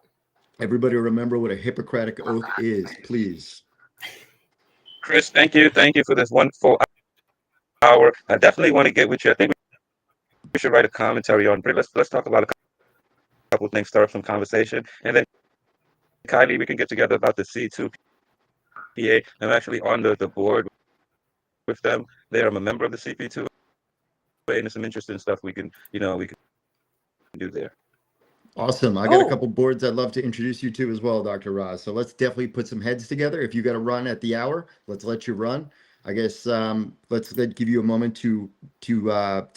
Everybody remember what a Hippocratic oath is, please. Chris, thank you for this wonderful hour. I definitely want to get with you. I think we should write a commentary on. Let's talk about a couple of things, start up some conversation, and then Kylie, we can get together about the C2PA. I'm actually on the board with them. There, I'm a member of the CP2, and there's some interesting stuff we can do there. Awesome. I got a couple boards I'd love to introduce you to as well, Dr. Roz. So let's definitely put some heads together. If you got to run at the hour, let's let you run. I guess let's give you a moment to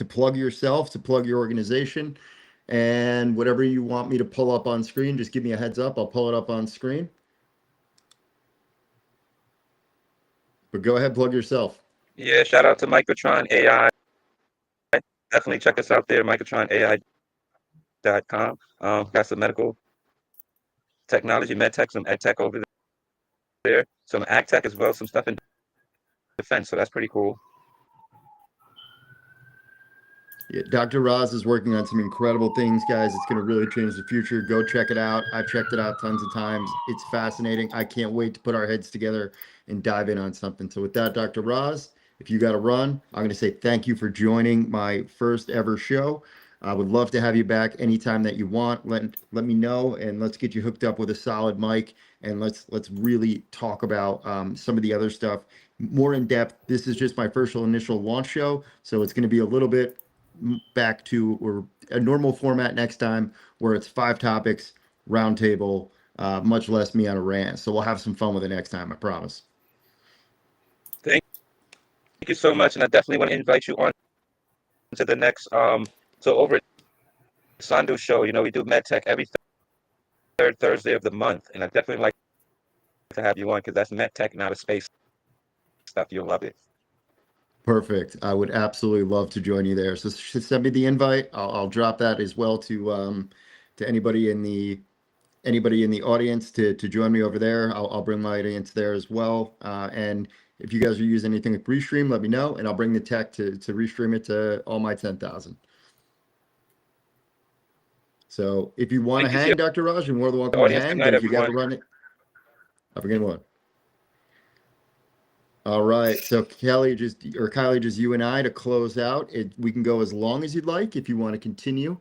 plug yourself, to plug your organization, and whatever you want me to pull up on screen, just give me a heads up. I'll pull it up on screen. But go ahead, plug yourself. Yeah, shout out to Microtron AI. Definitely check us out there, microtroniai.com. Got some medical technology, med tech, some ed tech over there, some ag tech as well, some stuff in defense. So that's pretty cool. Yeah, Dr. Roz is working on some incredible things, guys. It's going to really change the future. Go check it out. I've checked it out tons of times. It's fascinating. I can't wait to put our heads together and dive in on something. So with that, Dr. Roz, if you got to run, I'm going to say thank you for joining my first ever show. I would love to have you back anytime that you want. Let me know, and let's get you hooked up with a solid mic, and let's really talk about some of the other stuff more in depth. This is just my first initial launch show, so it's going to be a little bit back to or a normal format next time where it's 5 topics, round table, much less me on a rant. So we'll have some fun with it next time, I promise. Thank you so much, and I definitely want to invite you on to the next so over at Sandu's show, we do MedTech every third Thursday of the month, and I definitely like to have you on because that's MedTech and outer space stuff. You'll love it. Perfect. I would absolutely love to join you there. So send me the invite. I'll drop that as well to anybody in the audience to join me over there. I'll bring my audience there as well. And if you guys are using anything with Restream, let me know, and I'll bring the tech to restream it to all my 10,000. So if you want to hang, Dr. Raj, you're more than welcome to hang. But if you got to run it, have a good one. All right, so Kylie, just you and I to close out. We can go as long as you'd like if you want to continue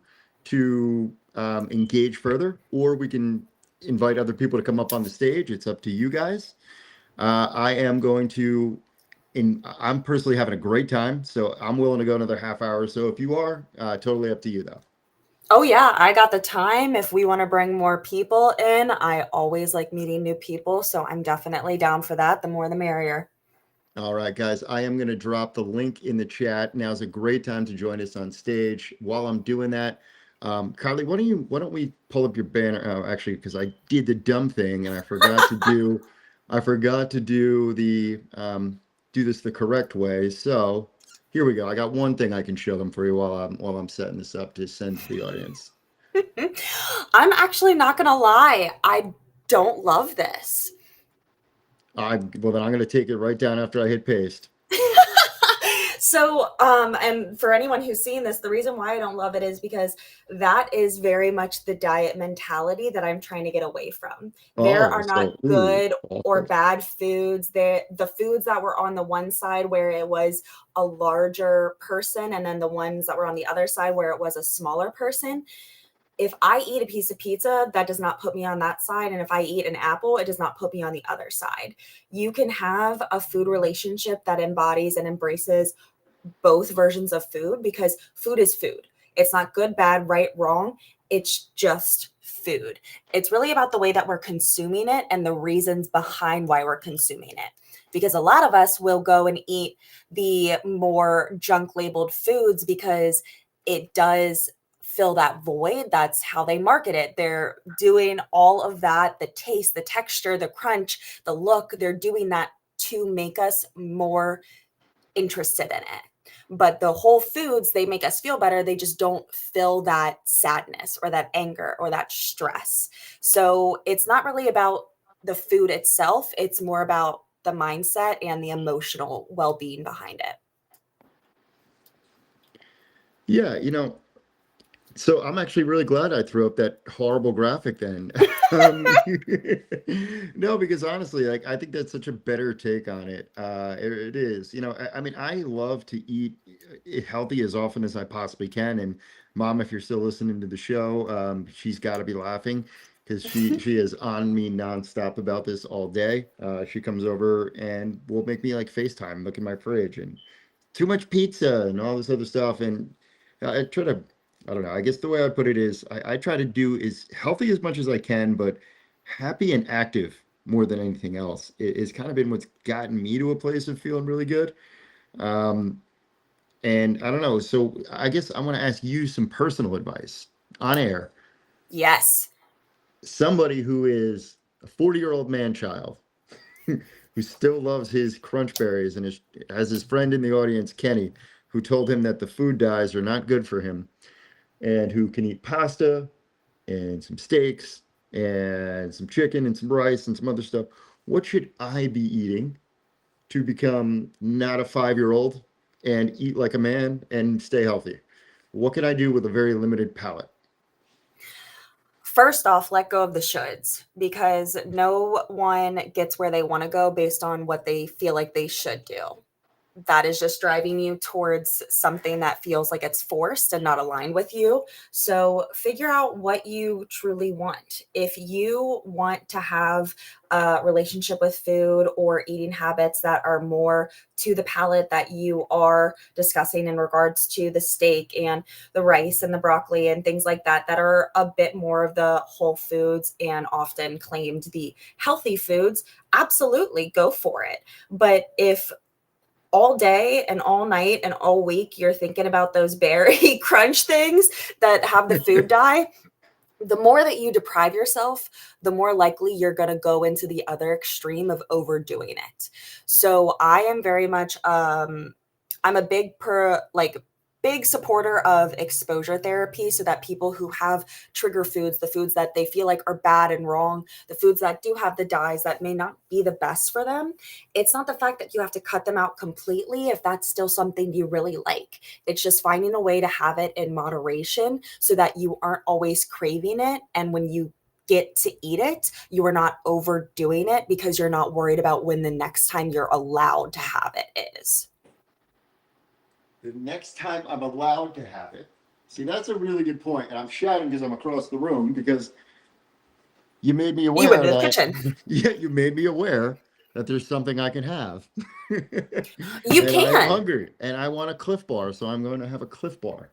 to engage further, or we can invite other people to come up on the stage. It's up to you guys. I am going to, I'm personally having a great time, so I'm willing to go another half hour or so. If you are, totally up to you though. Oh yeah, I got the time. If we want to bring more people in, I always like meeting new people, so I'm definitely down for that. The more the merrier. All right, guys, I am going to drop the link in the chat. Now's a great time to join us on stage. While I'm doing that, Carly, why don't we pull up your banner? Oh, actually, because I did the dumb thing and I forgot to do, do this the correct way. So here we go. I got one thing I can show them for you while I'm setting this up to send to the audience. I'm actually not going to lie. I don't love this. Well, then I'm going to take it right down after I hit paste. So, and for anyone who's seen this, the reason why I don't love it is because that is very much the diet mentality that I'm trying to get away from. There are not good or bad foods. The foods that were on the one side where it was a larger person, and then the ones that were on the other side where it was a smaller person. If I eat a piece of pizza, that does not put me on that side. And if I eat an apple, it does not put me on the other side. You can have a food relationship that embodies and embraces both versions of food, because food is food. It's not good, bad, right, wrong. It's just food. It's really about the way that we're consuming it and the reasons behind why we're consuming it. Because a lot of us will go and eat the more junk labeled foods because it does fill that void. That's how they market it. They're doing all of that, the taste, the texture, the crunch, the look. They're doing that to make us more interested in it. But the whole foods, they make us feel better. They just don't fill that sadness or that anger or that stress. So it's not really about the food itself. It's more about the mindset and the emotional well-being behind it. Yeah, so I'm actually really glad I threw up that horrible graphic then. No, because honestly, like I think that's such a better take on it. It is. I mean, I love to eat healthy as often as I possibly can. And Mom, if you're still listening to the show, she's got to be laughing because she is on me nonstop about this all day. She comes over and will make me like FaceTime, look in my fridge, and too much pizza and all this other stuff. And I try to, I don't know, I guess the way I'd put it is I try to do as healthy as much as I can, but happy and active more than anything else is kind of been what's gotten me to a place of feeling really good. Um, and I don't know. So I guess I want to ask you some personal advice on air. Yes. Somebody who is a 40-year-old man child who still loves his crunch berries and has his friend in the audience, Kenny, who told him that the food dyes are not good for him and who can eat pasta and some steaks and some chicken and some rice and some other stuff. What should I be eating to become not a 5-year-old and eat like a man and stay healthy? What can I do with a very limited palate? First off, let go of the shoulds, because no one gets where they want to go based on what they feel like they should do. That is just driving you towards something that feels like it's forced and not aligned with you. So figure out what you truly want. If you want to have a relationship with food or eating habits that are more to the palate that you are discussing in regards to the steak and the rice and the broccoli and things like that, that are a bit more of the whole foods and often claimed the healthy foods, absolutely go for it. But if all day and all night and all week you're thinking about those berry crunch things that have the food dye, the more that you deprive yourself, the more likely you're going to go into the other extreme of overdoing it. So I am very much I'm a big supporter of exposure therapy, so that people who have trigger foods, the foods that they feel like are bad and wrong, the foods that do have the dyes that may not be the best for them, it's not the fact that you have to cut them out completely if that's still something you really like. It's just finding a way to have it in moderation so that you aren't always craving it. And when you get to eat it, you are not overdoing it because you're not worried about when the next time you're allowed to have it is. The next time I'm allowed to have it. See, that's a really good point. And I'm shouting because I'm across the room because you made me You went aware to the that, kitchen. yeah, you made me aware that there's something I can have. You And I am can. hungry and I want a Cliff Bar, so I'm going to have a Cliff Bar.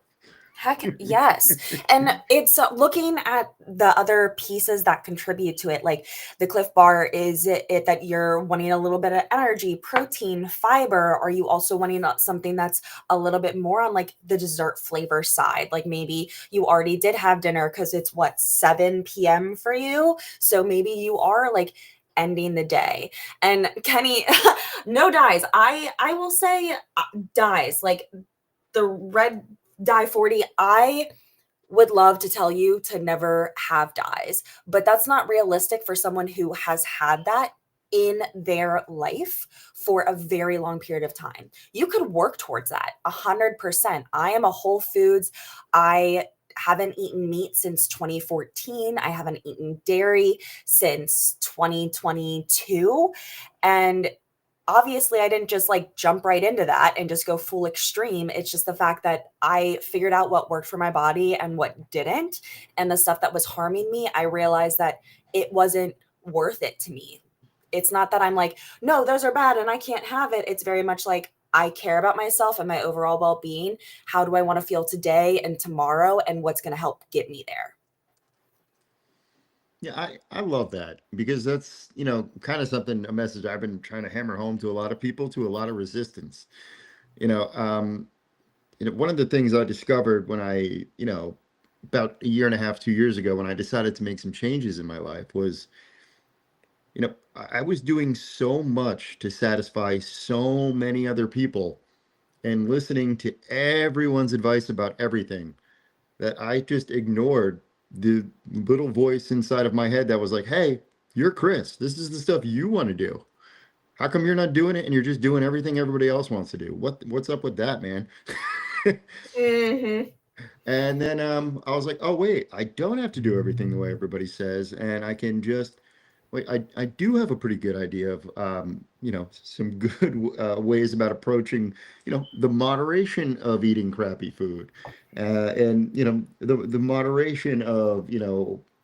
Heck yes. And it's looking at the other pieces that contribute to it. Like the Cliff Bar, is it that you're wanting a little bit of energy, protein, fiber? Are you also wanting something that's a little bit more on like the dessert flavor side? Like maybe you already did have dinner because it's what, 7 p.m. for you. So maybe you are like ending the day. And Kenny, no dyes. I will say dyes, like the red dye 40, I would love to tell you to never have dyes, but that's not realistic for someone who has had that in their life for a very long period of time. You could work towards that 100%. I am a Whole Foods. I haven't eaten meat since 2014. I haven't eaten dairy since 2022. And obviously I didn't just like jump right into that and just go full extreme. It's just the fact that I figured out what worked for my body and what didn't. And the stuff that was harming me, I realized that it wasn't worth it to me. It's not that I'm like, no, those are bad and I can't have it. It's very much like, I care about myself and my overall well-being. How do I want to feel today and tomorrow? And what's going to help get me there? Yeah, I love that because that's, kind of something, a message I've been trying to hammer home to a lot of people, to a lot of resistance. You know, um, One of the things I discovered when about a year and a half, 2 years ago, when I decided to make some changes in my life was, I was doing so much to satisfy so many other people and listening to everyone's advice about everything that I just ignored the little voice inside of my head that was like, hey, you're Chris. This is the stuff you want to do. How come you're not doing it and you're just doing everything everybody else wants to do? What's up with that, man? Hmm. And then I was like, oh wait, I don't have to do everything the way everybody says, and I can just wait. I do have a pretty good idea of some good ways about approaching the moderation of eating crappy food, and the moderation of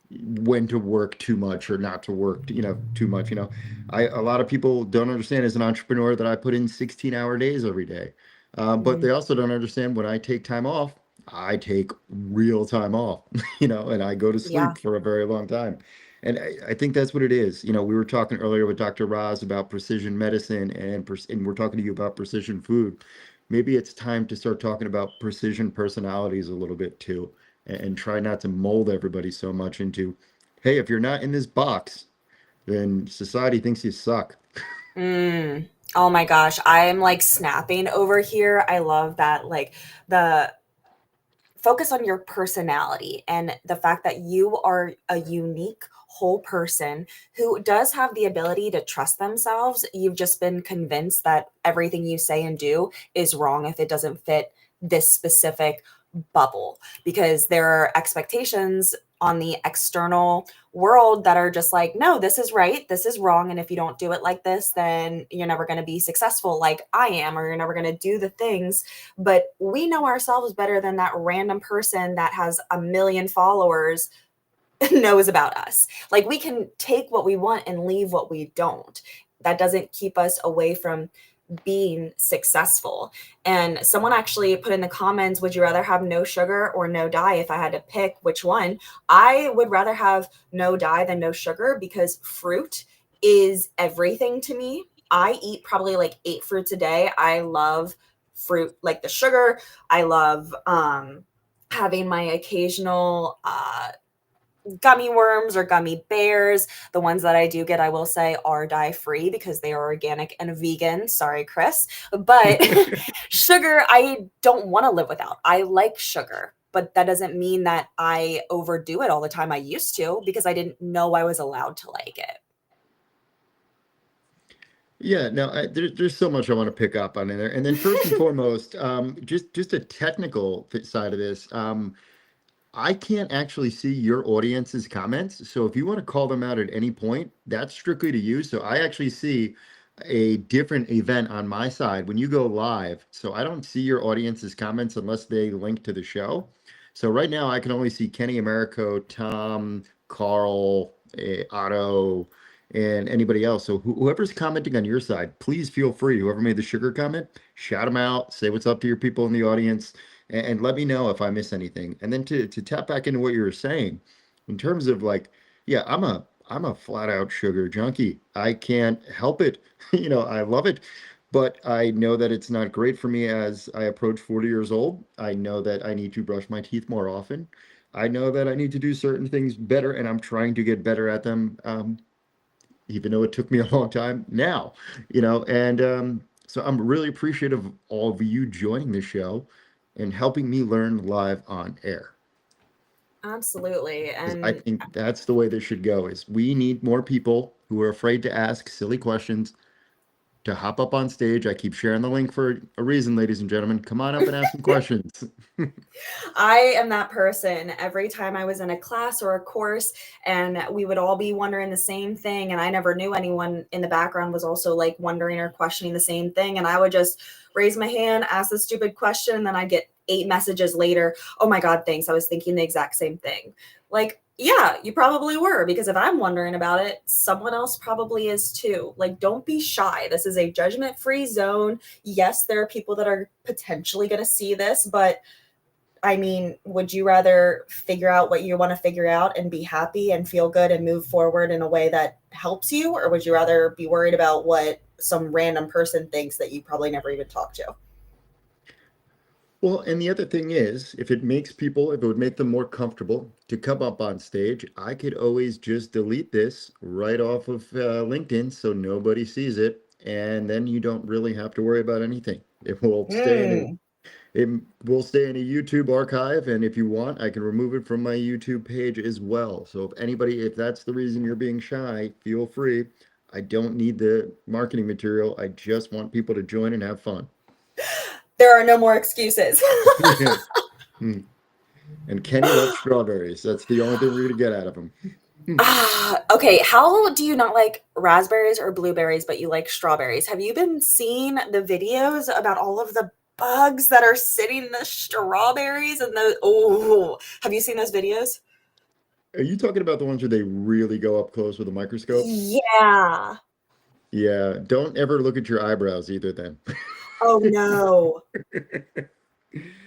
when to work too much or not to work too much. A lot of people don't understand as an entrepreneur that I put in 16-hour days every day. But they also don't understand when I take time off, I take real time off, and I go to Yeah. sleep for a very long time. And I think that's what it is. We were talking earlier with Dr. Roz about precision medicine and we're talking to you about precision food. Maybe it's time to start talking about precision personalities a little bit too, and try not to mold everybody so much into, hey, if you're not in this box, then society thinks you suck. Mm. Oh my gosh, I'm like snapping over here. I love that. Like the focus on your personality and the fact that you are a unique whole person who does have the ability to trust themselves. You've just been convinced that everything you say and do is wrong if it doesn't fit this specific bubble, because there are expectations on the external world that are just like, no, this is right, this is wrong, and if you don't do it like this, then you're never going to be successful like I am, or you're never going to do the things. But we know ourselves better than that random person that has a million followers knows about us. Like, we can take what we want and leave what we don't. That doesn't keep us away from being successful. And someone actually put in the comments, would you rather have no sugar or no dye? If I had to pick which one, I would rather have no dye than no sugar, because fruit is everything to me. I eat probably like 8 fruits a day. I love fruit, like the sugar. I love having my occasional gummy worms or gummy bears. The ones that I do get, I will say, are dye free because they are organic and vegan. Sorry, Chris. But sugar, I don't want to live without. I like sugar, but that doesn't mean that I overdo it all the time. I used to, because I didn't know I was allowed to like it. Yeah, no, there's so much I want to pick up on in there. And then first and foremost, just a technical side of this. I can't actually see your audience's comments. So if you want to call them out at any point, that's strictly to you. So I actually see a different event on my side when you go live. So I don't see your audience's comments unless they link to the show. So right now I can only see Kenny Americo, Tom, Carl, Otto, and anybody else. So whoever's commenting on your side, please feel free. Whoever made the sugar comment, shout them out, say what's up to your people in the audience, and let me know if I miss anything. And then to tap back into what you were saying, in terms of like, yeah, I'm a flat out sugar junkie. I can't help it. I love it, but I know that it's not great for me as I approach 40 years old. I know that I need to brush my teeth more often. I know that I need to do certain things better, and I'm trying to get better at them. Even though it took me a long time now, and so I'm really appreciative of all of you joining the show and helping me learn live on air. Absolutely. Because I And think that's the way this should go, is we need more people who are afraid to ask silly questions to hop up on stage. I keep sharing the link for a reason, ladies and gentlemen. Come on up and ask some questions. I am that person. Every time I was in a class or a course and we would all be wondering the same thing, and I never knew anyone in the background was also like wondering or questioning the same thing, and I would just raise my hand, ask the stupid question, and then I'd get 8 messages later, oh my God, thanks, I was thinking the exact same thing. Like, yeah, you probably were, because if I'm wondering about it, someone else probably is too. Like, don't be shy. This is a judgment-free zone. Yes, there are people that are potentially going to see this, but I mean, would you rather figure out what you want to figure out and be happy and feel good and move forward in a way that helps you? Or would you rather be worried about what some random person thinks that you probably never even talked to? Well, and the other thing is, if it would make them more comfortable to come up on stage, I could always just delete this right off of LinkedIn so nobody sees it. And then you don't really have to worry about anything. It will stay in Mm. it will stay in a YouTube archive, and if you want, I can remove it from my YouTube page as well. So if that's the reason you're being shy, feel free. I don't need the marketing material. I just want people to join and have fun. There are no more excuses. Hmm. And Kenny loves strawberries. That's the only thing we're gonna get out of him. Okay, how do you not like raspberries or blueberries, but you like strawberries? Have you been seeing the videos about all of the bugs that are sitting in the strawberries and have you seen those videos? Are you talking about the ones where they really go up close with a microscope? Yeah. Yeah, don't ever look at your eyebrows either then. Oh no.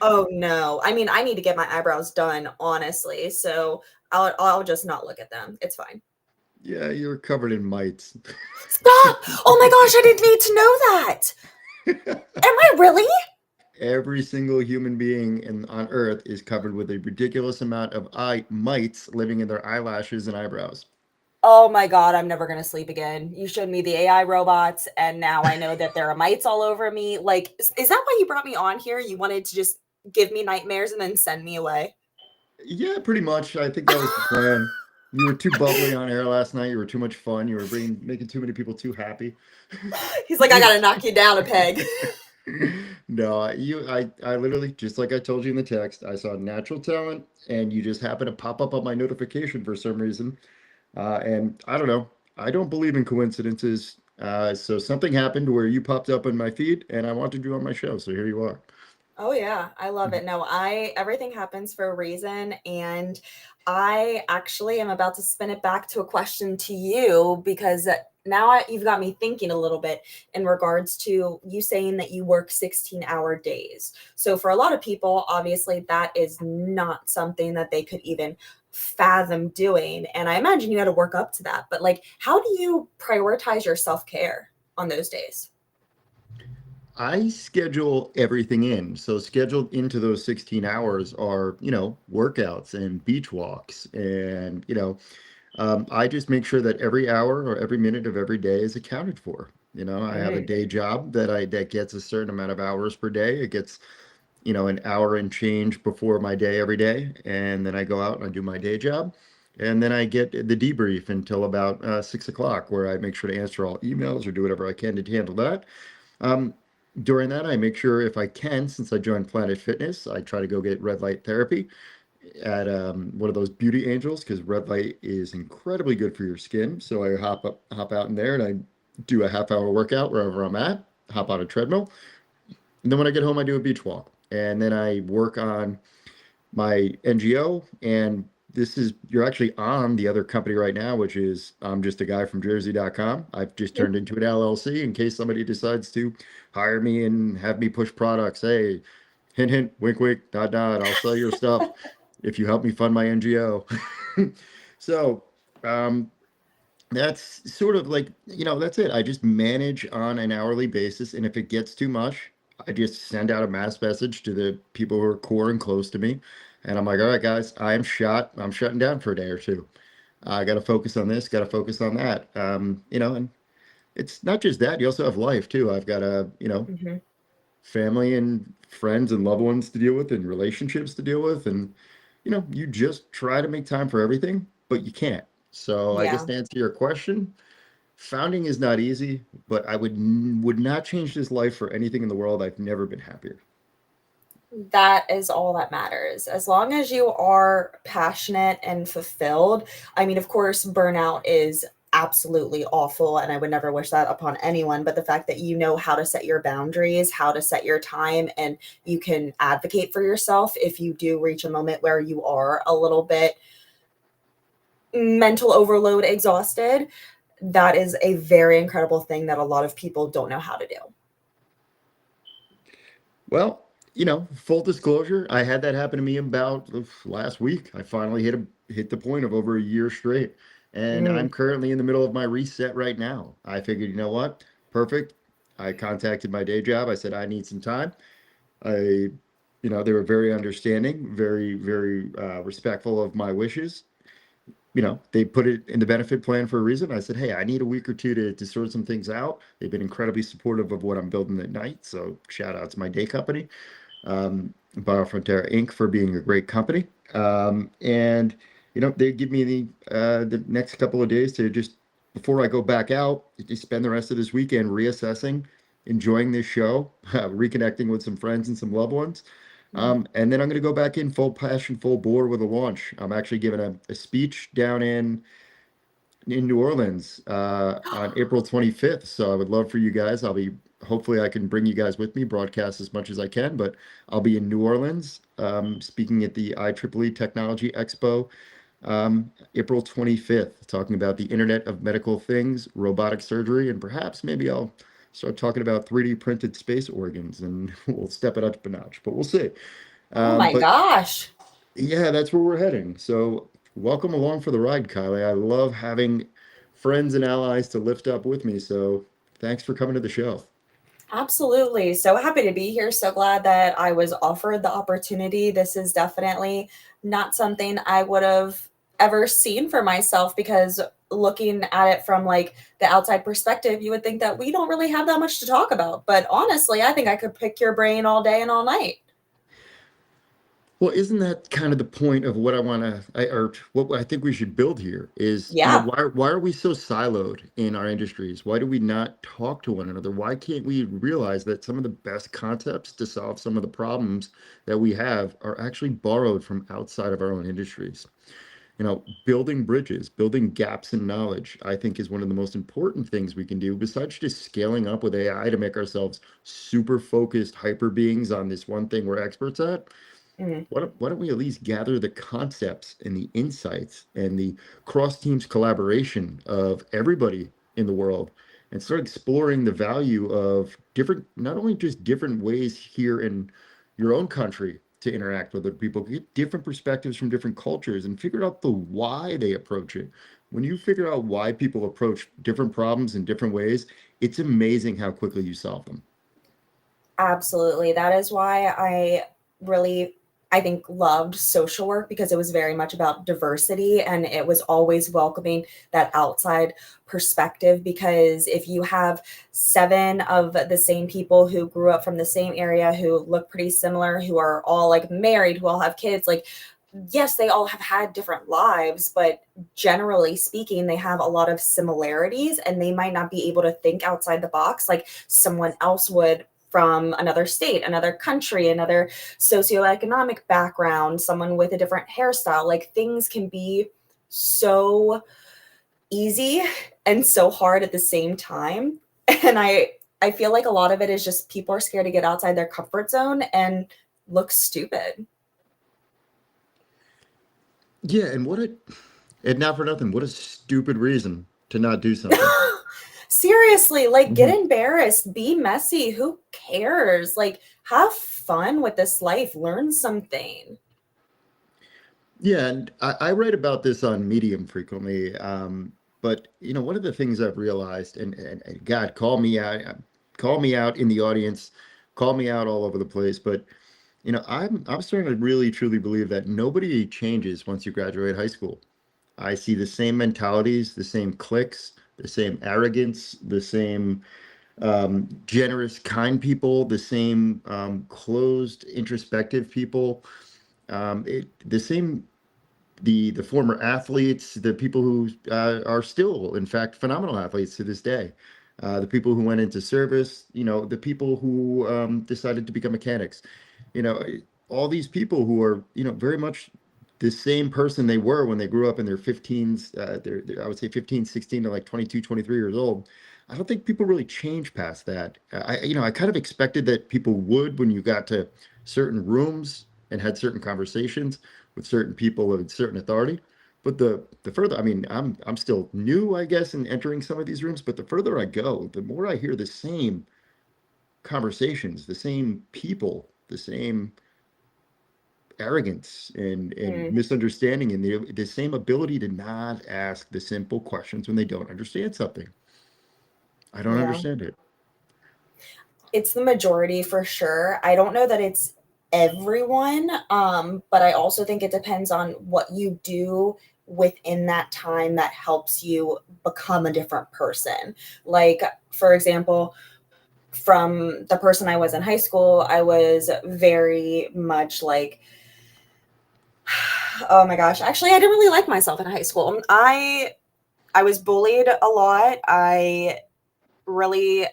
Oh no. I mean, I need to get my eyebrows done, honestly. So I'll just not look at them. It's fine. Yeah, you're covered in mites. Stop! Oh my gosh, I didn't need to know that. Am I really? Every single human being on Earth is covered with a ridiculous amount of eye mites living in their eyelashes and eyebrows. Oh my God, I'm never going to sleep again. You showed me the AI robots, and now I know that there are mites all over me. Like, is that why you brought me on here? You wanted to just give me nightmares and then send me away? Yeah, pretty much. I think that was the plan. You were too bubbly on air last night. You were too much fun. You were making too many people too happy. He's like, I got to knock you down a peg. No, I literally, just like I told you in the text, I saw natural talent, and you just happened to pop up on my notification for some reason. And I don't know. I don't believe in coincidences. So something happened where you popped up on my feed, and I wanted you on my show. So here you are. Oh yeah, I love it. No, everything happens for a reason, and I actually am about to spin it back to a question to you because now you've got me thinking a little bit in regards to you saying that you work 16-hour days. So for a lot of people, obviously that is not something that they could even fathom doing, and I imagine you had to work up to that. But like, how do you prioritize your self-care on those days? I schedule everything in. So scheduled into those 16 hours are, workouts and beach walks. And, I just make sure that every hour or every minute of every day is accounted for. I have a Mm, day job that gets a certain amount of hours per day. It gets, an hour and change before my day every day. And then I go out and I do my day job. And then I get the debrief until about 6 o'clock, where I make sure to answer all emails or do whatever I can to handle that. Um, During that, I make sure if I can, since I joined Planet Fitness, I try to go get red light therapy at one of those beauty angels because red light is incredibly good for your skin. So I hop out in there and I do a half-hour workout wherever I'm at, hop on a treadmill. And then when I get home, I do a beach walk. And then I work on my NGO. And you're actually on the other company right now, which is I'm just a guy from Jersey.com. I've just turned into an LLC in case somebody decides to hire me and have me push products. Hey, hint, hint, wink, wink, dot, dot. I'll sell your stuff if you help me fund my NGO. So, um, that's sort of like, that's it. I just manage on an hourly basis. And if it gets too much, I just send out a mass message to the people who are core and close to me. And I'm like, all right, guys, I am shot. I'm shutting down for a day or two. I got to focus on this, got to focus on that. And it's not just that. You also have life too. I've got mhm. family and friends and loved ones to deal with and relationships to deal with. And, you just try to make time for everything, but you can't. So I guess Yeah. to answer your question, founding is not easy, but I would not change this life for anything in the world. I've never been happier. That is all that matters. As long as you are passionate and fulfilled. I mean, of course, burnout is absolutely awful, and I would never wish that upon anyone. But the fact that you know how to set your boundaries, how to set your time, and you can advocate for yourself if you do reach a moment where you are a little bit mental overload exhausted, that is a very incredible thing that a lot of people don't know how to do. Well, full disclosure, I had that happen to me about last week. I finally hit the point of over a year straight, and I'm Mm, currently in the middle of my reset right now. I figured, you know what? Perfect. I contacted my day job. I said I need some time. I, they were very understanding, very, very respectful of my wishes. they put it in the benefit plan for a reason. I said, hey, I need a week or two to sort some things out. They've been incredibly supportive of what I'm building at night. So shout out to my day company, Biofrontera Inc., for being a great company. And they give me the next couple of days to just, before I go back out, to spend the rest of this weekend reassessing, enjoying this show, reconnecting with some friends and some loved ones. And then I'm going to go back in full passion, full bore with a launch. I'm actually giving a speech down in New Orleans on April 25th. So I would love for you guys. Hopefully I can bring you guys with me, broadcast as much as I can, but I'll be in New Orleans speaking at the IEEE Technology Expo April 25th, talking about the Internet of Medical Things, robotic surgery, and perhaps maybe I'll start talking about 3D printed space organs, and we'll step it up a notch, but we'll see. Oh my But gosh. yeah, that's where we're heading. So welcome along for the ride, Kylie. I love having friends and allies to lift up with me. So thanks for coming to the show. Absolutely. So happy to be here. So glad that I was offered the opportunity. This is definitely not something I would have ever seen for myself, because looking at it from like the outside perspective, you would think that we don't really have that much to talk about. But honestly, I think I could pick your brain all day and all night. Well, isn't that kind of the point of what or what I think we should build here is, Yeah. why are we so siloed in our industries? Why do we not talk to one another? Why can't we realize that some of the best concepts to solve some of the problems that we have are actually borrowed from outside of our own industries? Building bridges, building gaps in knowledge, I think is one of the most important things we can do, besides just scaling up with AI to make ourselves super focused hyper beings on this one thing we're experts at. Mm. Why don't we at least gather the concepts and the insights and the cross teams collaboration of everybody in the world and start exploring the value of different, not only just different ways here in your own country to interact with other people, get different perspectives from different cultures and figure out the why they approach it. When you figure out why people approach different problems in different ways, it's amazing how quickly you solve them. Absolutely. That is why I think, loved social work, because it was very much about diversity and it was always welcoming that outside perspective. Because if you have 7 of the same people who grew up from the same area, who look pretty similar, who are all like married, who all have kids, like, yes, they all have had different lives, but generally speaking, they have a lot of similarities and they might not be able to think outside the box like someone else would, from another state, another country, another socioeconomic background, someone with a different hairstyle. Like, things can be so easy and so hard at the same time. And I feel like a lot of it is just people are scared to get outside their comfort zone and look stupid. Yeah, and not for nothing, what a stupid reason to not do something. Seriously, like, get Mhm. embarrassed, be messy. Who cares? Like, have fun with this life, learn something. Yeah, and I write about this on Medium frequently. But one of the things I've realized, and God, call me out in the audience, call me out all over the place. But I'm starting to really truly believe that nobody changes once you graduate high school. I see the same mentalities, the same cliques, the same arrogance, the same generous, kind people, the same closed, introspective people. The same the former athletes, the people who are still, in fact, phenomenal athletes to this day, the people who went into service, the people who decided to become mechanics, you know, all these people who are, very much the same person they were when they grew up in their 15s, I would say 15, 16 to like 22, 23 years old. I don't think people really change past that. I kind of expected that people would when you got to certain rooms and had certain conversations with certain people with certain authority. But the further, I mean, I'm still new, I guess, in entering some of these rooms, but the further I go, the more I hear the same conversations, the same people, the same arrogance and Mm, misunderstanding and the same ability to not ask the simple questions when they don't understand something. I don't yeah. understand it. It's the majority for sure. I don't know that it's everyone, but I also think it depends on what you do within that time that helps you become a different person. Like, for example, from the person I was in high school, I was very much like, oh my gosh, actually, I didn't really like myself in high school. I was bullied a lot. I really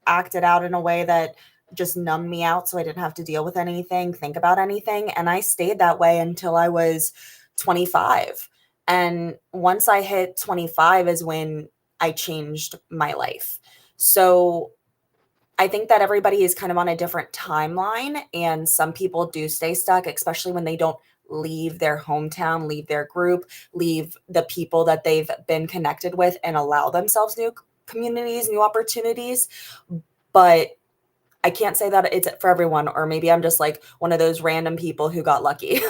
acted out in a way that just numbed me out so I didn't have to deal with anything, think about anything. And I stayed that way until I was 25. And once I hit 25 is when I changed my life. So I think that everybody is kind of on a different timeline, and some people do stay stuck, especially when they don't leave their hometown, leave their group, leave the people that they've been connected with, and allow themselves new communities, new opportunities. But I can't say that it's for everyone, or maybe I'm just like one of those random people who got lucky.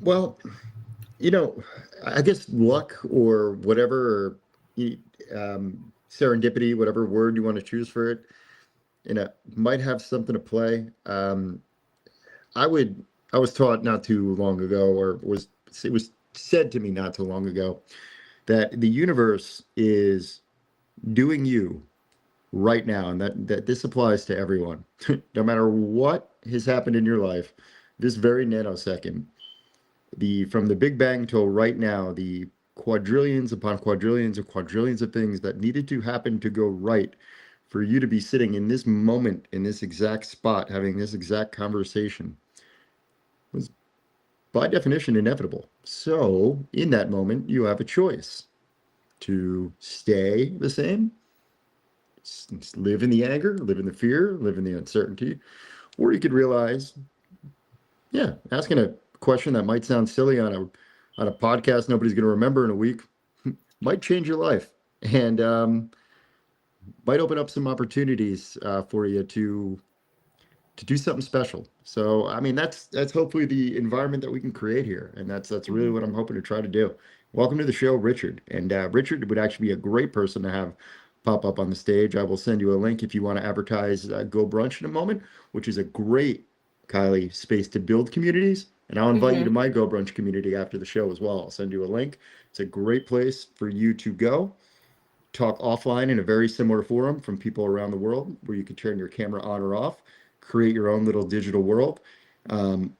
Well, I guess luck or whatever, or serendipity, whatever word you want to choose for it, might have something to play. I would, I was taught not too long ago, it was said to me not too long ago, that the universe is doing you right now, and that this applies to everyone, no matter what has happened in your life, this very nanosecond, from the Big Bang till right now, the quadrillions upon quadrillions of quadrillions of things that needed to happen to go right for you to be sitting in this moment, in this exact spot, having this exact conversation, was by definition inevitable. So, in that moment, you have a choice to stay the same, live in the anger, live in the fear, live in the uncertainty, or you could realize, yeah, asking a question that might sound silly on a podcast nobody's going to remember in a week might change your life, and might open up some opportunities for you to do something special. So, I mean, that's hopefully the environment that we can create here, and that's really what I'm hoping to try to do. Welcome to the show, Richard. And Richard would actually be a great person to have pop up on the stage. I will send you a link if you want to advertise Go Brunch in a moment, which is a great, Kylie, space to build communities. And I'll invite you to Mhm. my Go Brunch community after the show as well. I'll send you a link. It's a great place for you to go talk offline in a very similar forum from people around the world where you can turn your camera on or off, create your own little digital world. Um,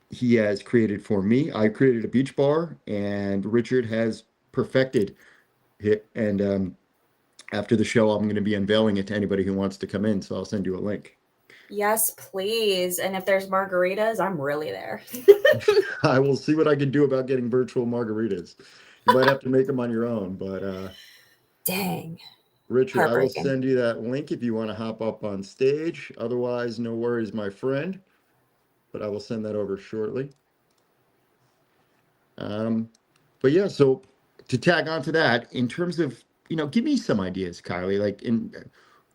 he has created for me. I created a beach bar, and Richard has perfected it. And after the show, I'm going to be unveiling it to anybody who wants to come in. So I'll send you a link. Yes, please. And if there's margaritas, I'm really there. I will see what I can do about getting virtual margaritas. You might have to make them on your own, but Dang, Richard, I will heartbreaking. send you that link if you want to hop up on stage. Otherwise, no worries, my friend. But I will send that over shortly. Um, but yeah, so to tag on to that, in terms of, give me some ideas, Kylie, like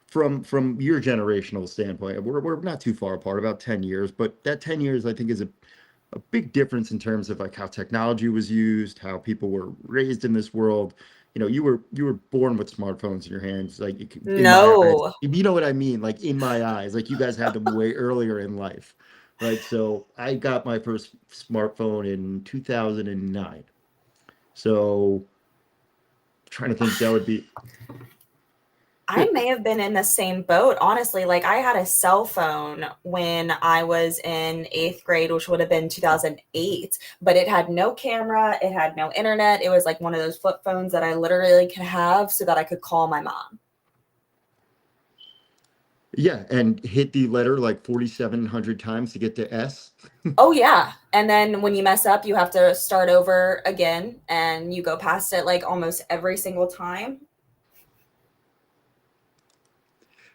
from your generational standpoint. We're not too far apart, about 10 years, but that 10 years I think is a big difference in terms of like how technology was used, how people were raised in this world. You were born with smartphones in your hands, like in my eyes. No. You know what I mean? Like in my eyes, like you guys had them way earlier in life, right? So I got my first smartphone in 2009. So trying to think that would be I may have been in the same boat, honestly. Like, I had a cell phone when I was in eighth grade, which would have been 2008, but it had no camera, it had no internet. It was like one of those flip phones that I literally could have so that I could call my mom. yeah, and hit the letter like 4,700 times to get to S. Oh, yeah. And then when you mess up, you have to start over again and you go past it like almost every single time.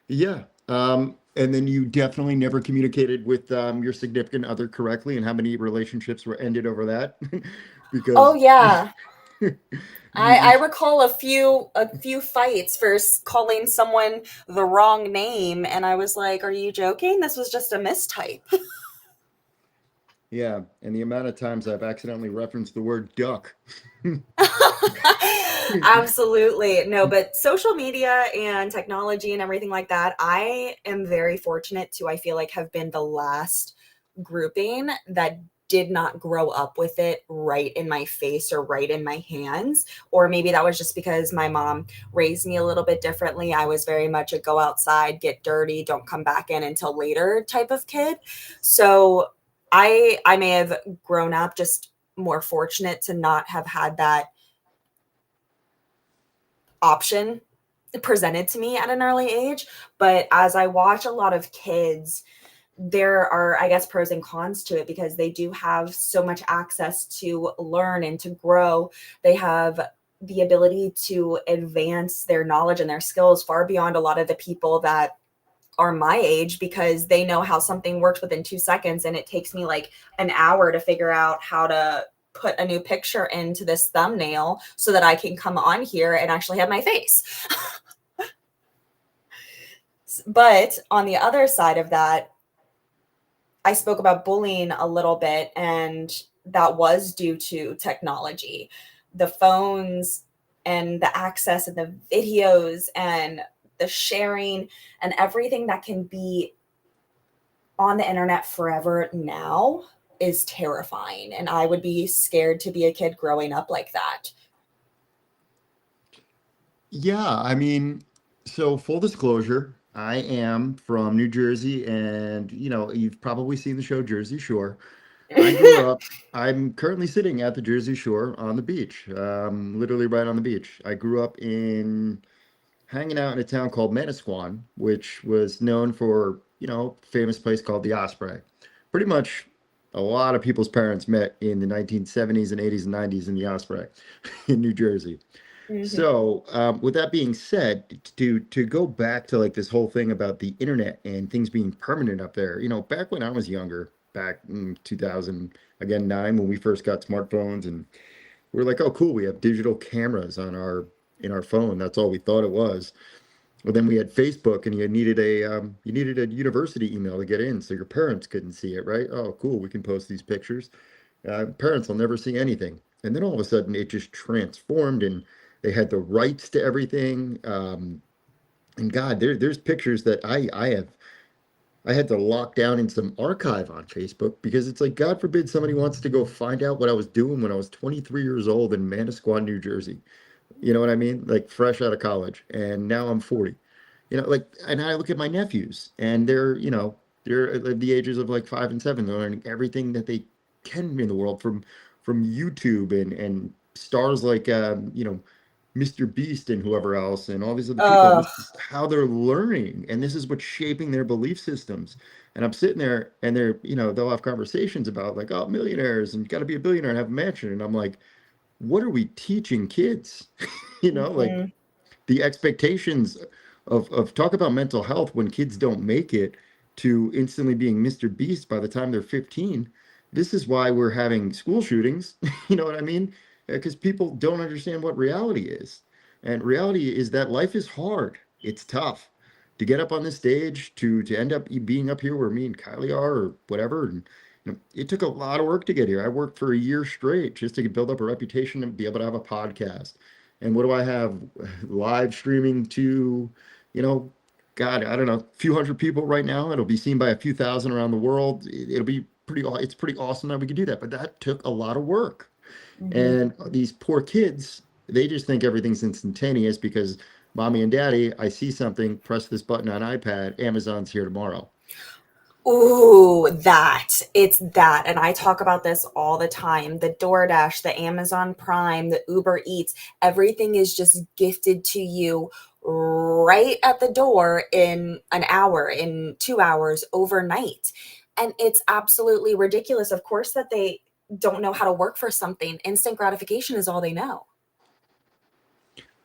Yeah. And then you definitely never communicated with your significant other correctly, and how many relationships were ended over that? Oh, Because yeah. you, I you recall a few fights for calling someone the wrong name, and I was like, "Are you joking? This was just a mistype." yeah, and the amount of times I've accidentally referenced the word duck. Absolutely. No, but social media and technology and everything like that, I am very fortunate to, I feel like, have been the last grouping that did not grow up with it right in my face or right in my hands. Or maybe that was just because my mom raised me a little bit differently. I was very much a go outside, get dirty, don't come back in until later type of kid. So I may have grown up just more fortunate to not have had that option presented to me at an early age. But as I watch a lot of kids, there are, I guess, pros and cons to it, because they do have so much access to learn and to grow. They have the ability to advance their knowledge and their skills far beyond a lot of the people that are my age, because they know how something works within 2 seconds, and it takes me like an hour to figure out how to put a new picture into this thumbnail so that I can come on here and actually have my face. But on the other side of that, I spoke about bullying a little bit, and that was due to technology. The phones and the access and the videos and the sharing and everything that can be on the internet forever now is terrifying. And I would be scared to be a kid growing up like that. Yeah, I mean, so full disclosure, I am from New Jersey, and you've probably seen the show Jersey Shore. I grew up, I'm currently sitting at the Jersey Shore on the beach, literally right on the beach. I grew up in hanging out in a town called Manasquan, which was known for, famous place called the Osprey. Pretty much a lot of people's parents met in the 1970s and 80s and 90s in the Osprey in New Jersey. Mhm. So, with that being said, to go back to like this whole thing about the internet and things being permanent up there, back when I was younger, back in 2000, again, 9, when we first got smartphones, and we were like, oh, cool, we have digital cameras on our in our phone. That's all we thought it was. Well, then we had Facebook, and you needed a university email to get in, so your parents couldn't see it, right? Oh, cool, we can post these pictures. Parents will never see anything. And then all of a sudden, it just transformed, and they had the rights to everything. And God, there's pictures that I had to lock down in some archive on Facebook, because it's like, God forbid somebody wants to go find out what I was doing when I was 23 years old in Manasquan, New Jersey. You know what I mean? Like fresh out of college, and now I'm 40. Like, and I look at my nephews, and they're at the ages of like 5 and 7. They're learning everything that they can in the world from YouTube and stars like Mr. Beast and whoever else and all these other people. And Uh, this is how they're learning, and this is what's shaping their belief systems. And I'm sitting there, and they'll have conversations about like, oh, millionaires, and you got to be a billionaire and have a mansion. And I'm like, what are we teaching kids? Like mhm. the expectations of talk about mental health when kids don't make it to instantly being Mr. Beast by the time they're 15. This is why we're having school shootings. You know what I mean? Because people don't understand what reality is. And reality is that life is hard. It's tough to get up on this stage, to end up being up here where me and Kylie are, or whatever. And it took a lot of work to get here. I worked for a year straight just to build up a reputation and be able to have a podcast. And what do I have? Live streaming to, you know, God, I don't know, a few hundred people right now. It'll be seen by a few thousand around the world. It'll be it's pretty awesome that we can do that. But that took a lot of work. Mhm. And these poor kids, they just think everything's instantaneous because mommy and daddy, I see something, press this button on iPad, Amazon's here tomorrow. Ooh, that. It's that. And I talk about this all the time. The DoorDash, the Amazon Prime, the Uber Eats, everything is just gifted to you right at the door in an hour, in 2 hours, overnight. And it's absolutely ridiculous. Of course, that they don't know how to work for something. Instant gratification is all they know.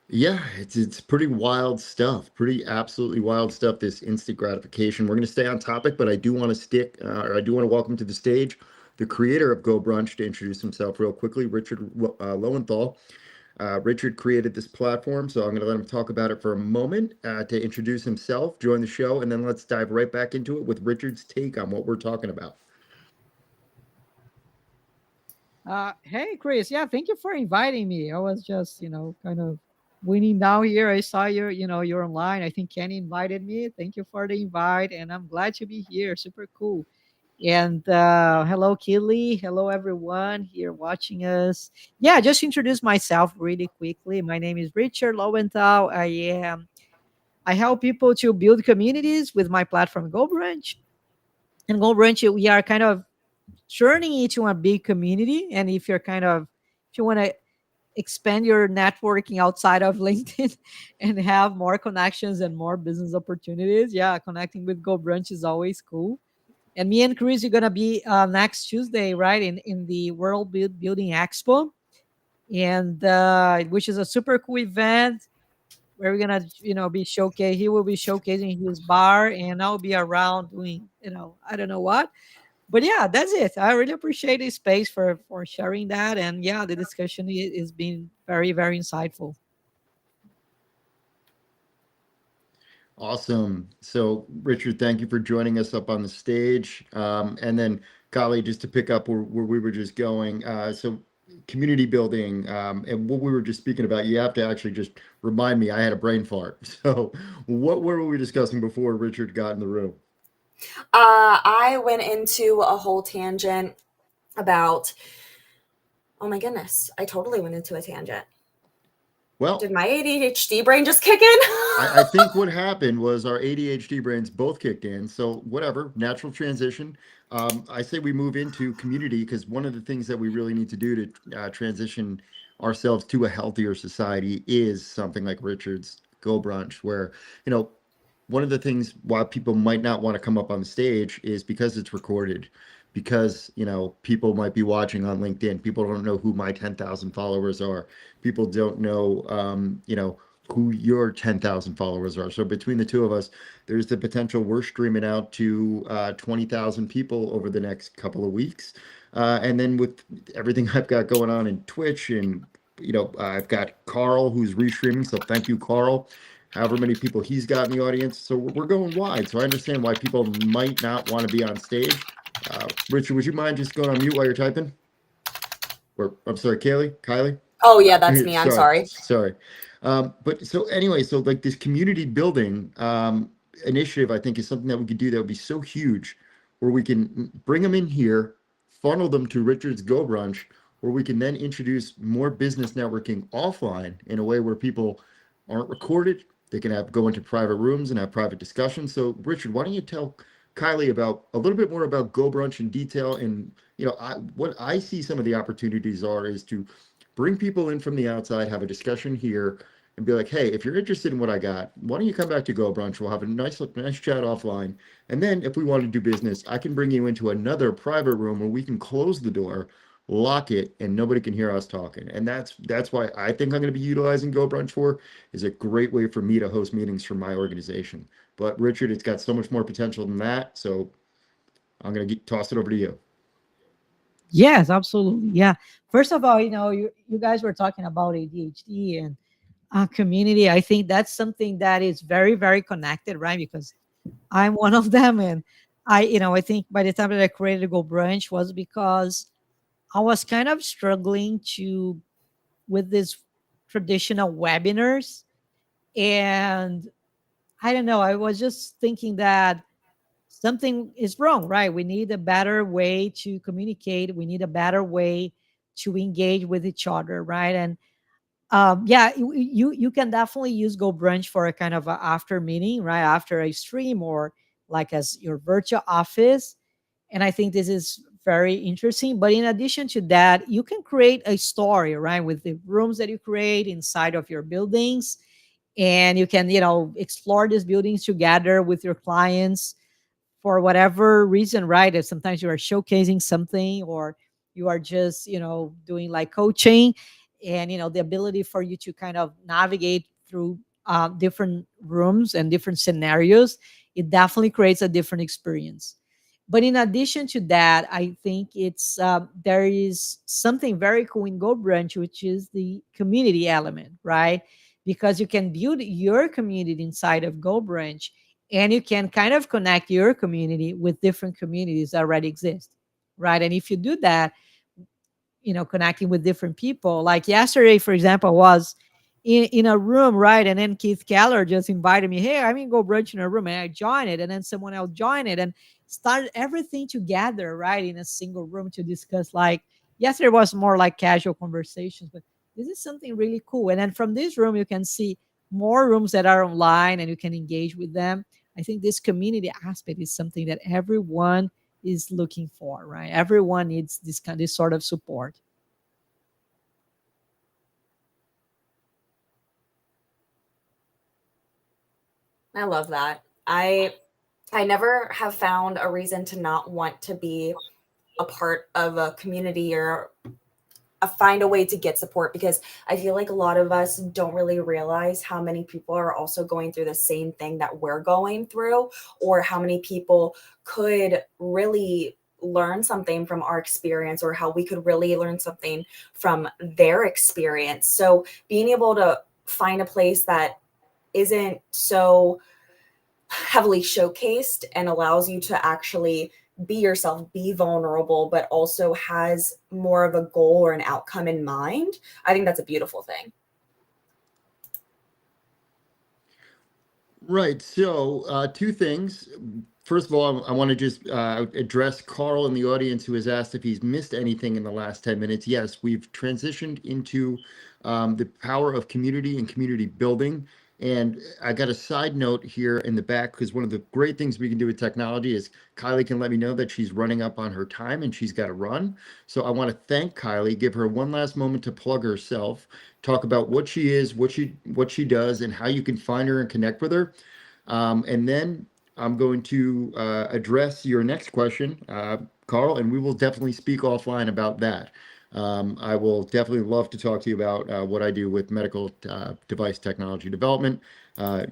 Yeah, it's pretty wild stuff. Pretty absolutely wild stuff. This instant gratification. We're going to stay on topic, but I do want to or I do want to welcome to the stage the creator of Go Brunch to introduce himself real quickly, Richard Lowenthal. Richard created this platform, so I'm going to let him talk about it for a moment to introduce himself, join the show, and then let's dive right back into it with Richard's take on what we're talking about. Hey, Chris. Yeah, thank you for inviting me. I was just, kind of winning down here. I saw you're online. I think Kenny invited me. Thank you for the invite, and I'm glad to be here. Super cool. And hello, Kelly. Hello, everyone here watching us. Yeah, just introduce myself really quickly. My name is Richard Lowenthal. I help people to build communities with my platform GoBranch. And GoBranch, we are kind of turning into a big community. And if you want to expand your networking outside of LinkedIn and have more connections and more business opportunities, yeah, connecting with GoBranch is always cool. And me and Chris are gonna be next Tuesday, right, in the Building Expo, and which is a super cool event where we're gonna, be showcase. He will be showcasing his bar, and I'll be around doing, I don't know what. But yeah, that's it. I really appreciate the space for sharing that, and yeah, the discussion is being very very insightful. Awesome. So, Richard, thank you for joining us up on the stage. And then, Kali, just to pick up where we were just going. So, community building and what we were just speaking about, you have to actually just remind me, I had a brain fart. So, what were we discussing before Richard got in the room? I went into a whole tangent about, oh my goodness, I totally went into a tangent. Well, Did my ADHD brain just kick in? I think what happened was our ADHD brains both kicked in. So whatever, natural transition. I say we move into community because one of the things that we really need to do to transition ourselves to a healthier society is something like Richard's Go Brunch, where, you know, one of the things why people might not want to come up on the stage is because it's recorded, because, people might be watching on LinkedIn. People don't know who my 10,000 followers are. People don't know, who your 10,000 followers are. So between the two of us, there's the potential we're streaming out to 20,000 people over the next couple of weeks. And then with everything I've got going on in Twitch, and I've got Carl who's restreaming. So thank you, Carl. However many people he's got in the audience. So we're going wide. So I understand why people might not want to be on stage. Richard, would you mind just going on mute while you're typing? Or I'm sorry, Kylie? Oh yeah, that's me. I'm sorry. Sorry. But so anyway, so like this community building initiative, I think is something that we could do that would be so huge, where we can bring them in here, funnel them to Richard's Go Brunch, where we can then introduce more business networking offline in a way where people aren't recorded. They can go into private rooms and have private discussions. So Richard, why don't you tell Kylie about a little bit more about Go Brunch in detail? And what I see some of the opportunities are is to bring people in from the outside, have a discussion here, and be like, hey, if you're interested in what I got, why don't you come back to Go Brunch? We'll have a nice chat offline. And then if we want to do business, I can bring you into another private room where we can close the door, lock it, and nobody can hear us talking. And that's why I think I'm going to be utilizing Go Brunch for, is a great way for me to host meetings for my organization. But Richard, it's got so much more potential than that. So I'm going to toss it over to you. Yes, absolutely. Yeah. First of all, you guys were talking about ADHD and community. I think that's something that is very, very connected, right? Because I'm one of them. And I think by the time that I created Go Brunch was because I was kind of struggling with this traditional webinars. And I don't know, I was just thinking that something is wrong, right? We need a better way to communicate. We need a better way to engage with each other, right? And yeah, you can definitely use Go Brunch for a kind of a after meeting, right? After a stream, or like as your virtual office. And I think this is very interesting. But in addition to that, you can create a story, right? With the rooms that you create inside of your buildings. And you can, explore these buildings together with your clients for whatever reason, right? If sometimes you are showcasing something, or you are just, doing like coaching, and, the ability for you to kind of navigate through different rooms and different scenarios, it definitely creates a different experience. But in addition to that, I think there is something very cool in Go Brunch, which is the community element, right? Because you can build your community inside of Go Brunch, and you can kind of connect your community with different communities that already exist, right? And if you do that, connecting with different people, like yesterday, for example, was in a room, right? And then Keith Keller just invited me, hey, I'm in Go Brunch in a room, and I joined it, and then someone else joined it, and start everything together, right, in a single room to discuss. Like yesterday was more like casual conversations, but this is something really cool. And then from this room, you can see more rooms that are online and you can engage with them. I think this community aspect is something that everyone is looking for, right? Everyone needs this sort of support. I love that. I never have found a reason to not want to be a part of a community or find a way to get support, because I feel like a lot of us don't really realize how many people are also going through the same thing that we're going through, or how many people could really learn something from our experience, or how we could really learn something from their experience. So being able to find a place that isn't so heavily showcased and allows you to actually be yourself, be vulnerable, but also has more of a goal or an outcome in mind, I think that's a beautiful thing. Right. So, two things. First of all, I want to just address Carl in the audience who has asked if he's missed anything in the last 10 minutes. Yes, we've transitioned into the power of community and community building. And I got a side note here in the back, because one of the great things we can do with technology is Kylie can let me know that she's running up on her time and she's got to run. So I want to thank Kylie, give her one last moment to plug herself, talk about what she is, what she does, and how you can find her and connect with her. And then I'm going to address your next question, Carl, and we will definitely speak offline about that. I will definitely love to talk to you about what I do with medical device technology development.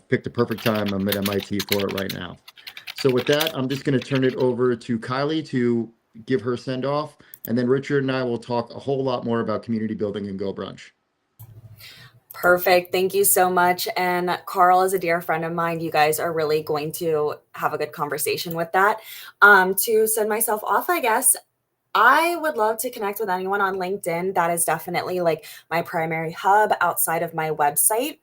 Picked the perfect time. I'm at MIT for it right now. So with that, I'm just going to turn it over to Kylie to give her send off, and then Richard and I will talk a whole lot more about community building and Go Brunch. Perfect. Thank you so much. And Carl is a dear friend of mine. You guys are really going to have a good conversation with that. To send myself off, I guess, I would love to connect with anyone on LinkedIn. That is definitely like my primary hub outside of my website.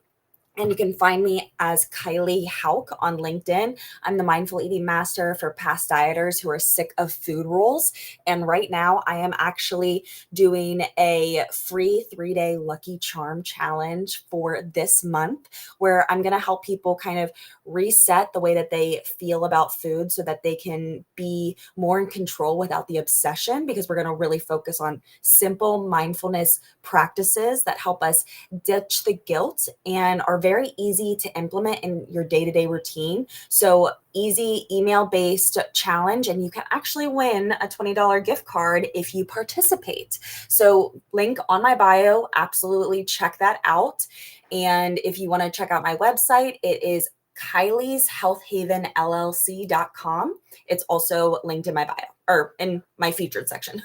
And you can find me as Kylie Hauk on LinkedIn. I'm the mindful eating master for past dieters who are sick of food rules. And right now I am actually doing a free 3-day Lucky Charm challenge for this month, where I'm going to help people kind of reset the way that they feel about food so that they can be more in control without the obsession, because we're going to really focus on simple mindfulness practices that help us ditch the guilt and are very easy to implement in your day-to-day routine. So easy email-based challenge, and you can actually win a $20 gift card if you participate. So link on my bio, absolutely check that out. And if you want to check out my website, it is kylieshealthhavenllc.com. It's also linked in my bio, or in my featured section.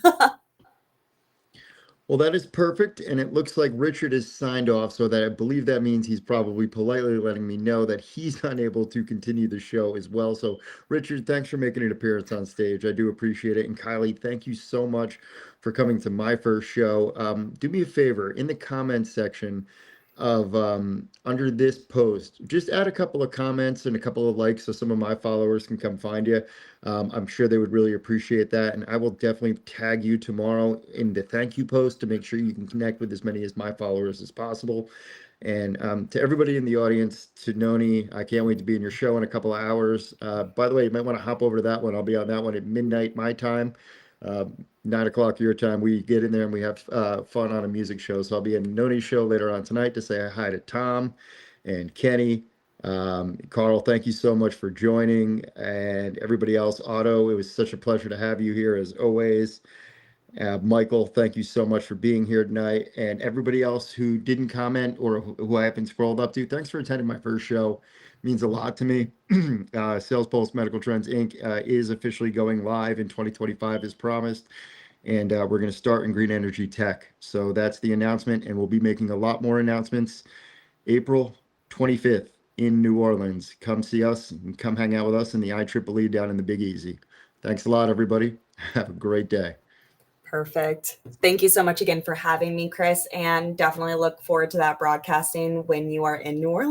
Well, that is perfect. And it looks like Richard is signed off, so that I believe that means he's probably politely letting me know that he's unable to continue the show as well. So, Richard, thanks for making an appearance on stage. I do appreciate it. And Kylie, thank you so much for coming to my first show. Do me a favor, in the comments section of under this post, just add a couple of comments and a couple of likes so some of my followers can come find you. I'm sure they would really appreciate that, and I will definitely tag you tomorrow in the thank you post to make sure you can connect with as many of my followers as possible. And to everybody in the audience, to Noni, I can't wait to be in your show in a couple of hours. By the way, you might want to hop over to that one. I'll be on that one at midnight my time, 9 o'clock your time. We get in there and we have fun on a music show. So I'll be in Noni's show later on tonight to say hi to Tom and Kenny. Carl, thank you so much for joining, and everybody else. Otto, it was such a pleasure to have you here as always. Michael, thank you so much for being here tonight, and everybody else who didn't comment or who I haven't scrolled up to, thanks for attending my first show. It means a lot to me. Sales Pulse Medical Trends Inc. Is officially going live in 2025 as promised, and we're going to start in green energy tech. So that's the announcement, and we'll be making a lot more announcements. April 25th in New Orleans. Come see us and come hang out with us in the IEEE down in the Big Easy. Thanks a lot, everybody. Have a great day. Perfect. Thank you so much again for having me, Chris, and definitely look forward to that broadcasting when you are in New Orleans.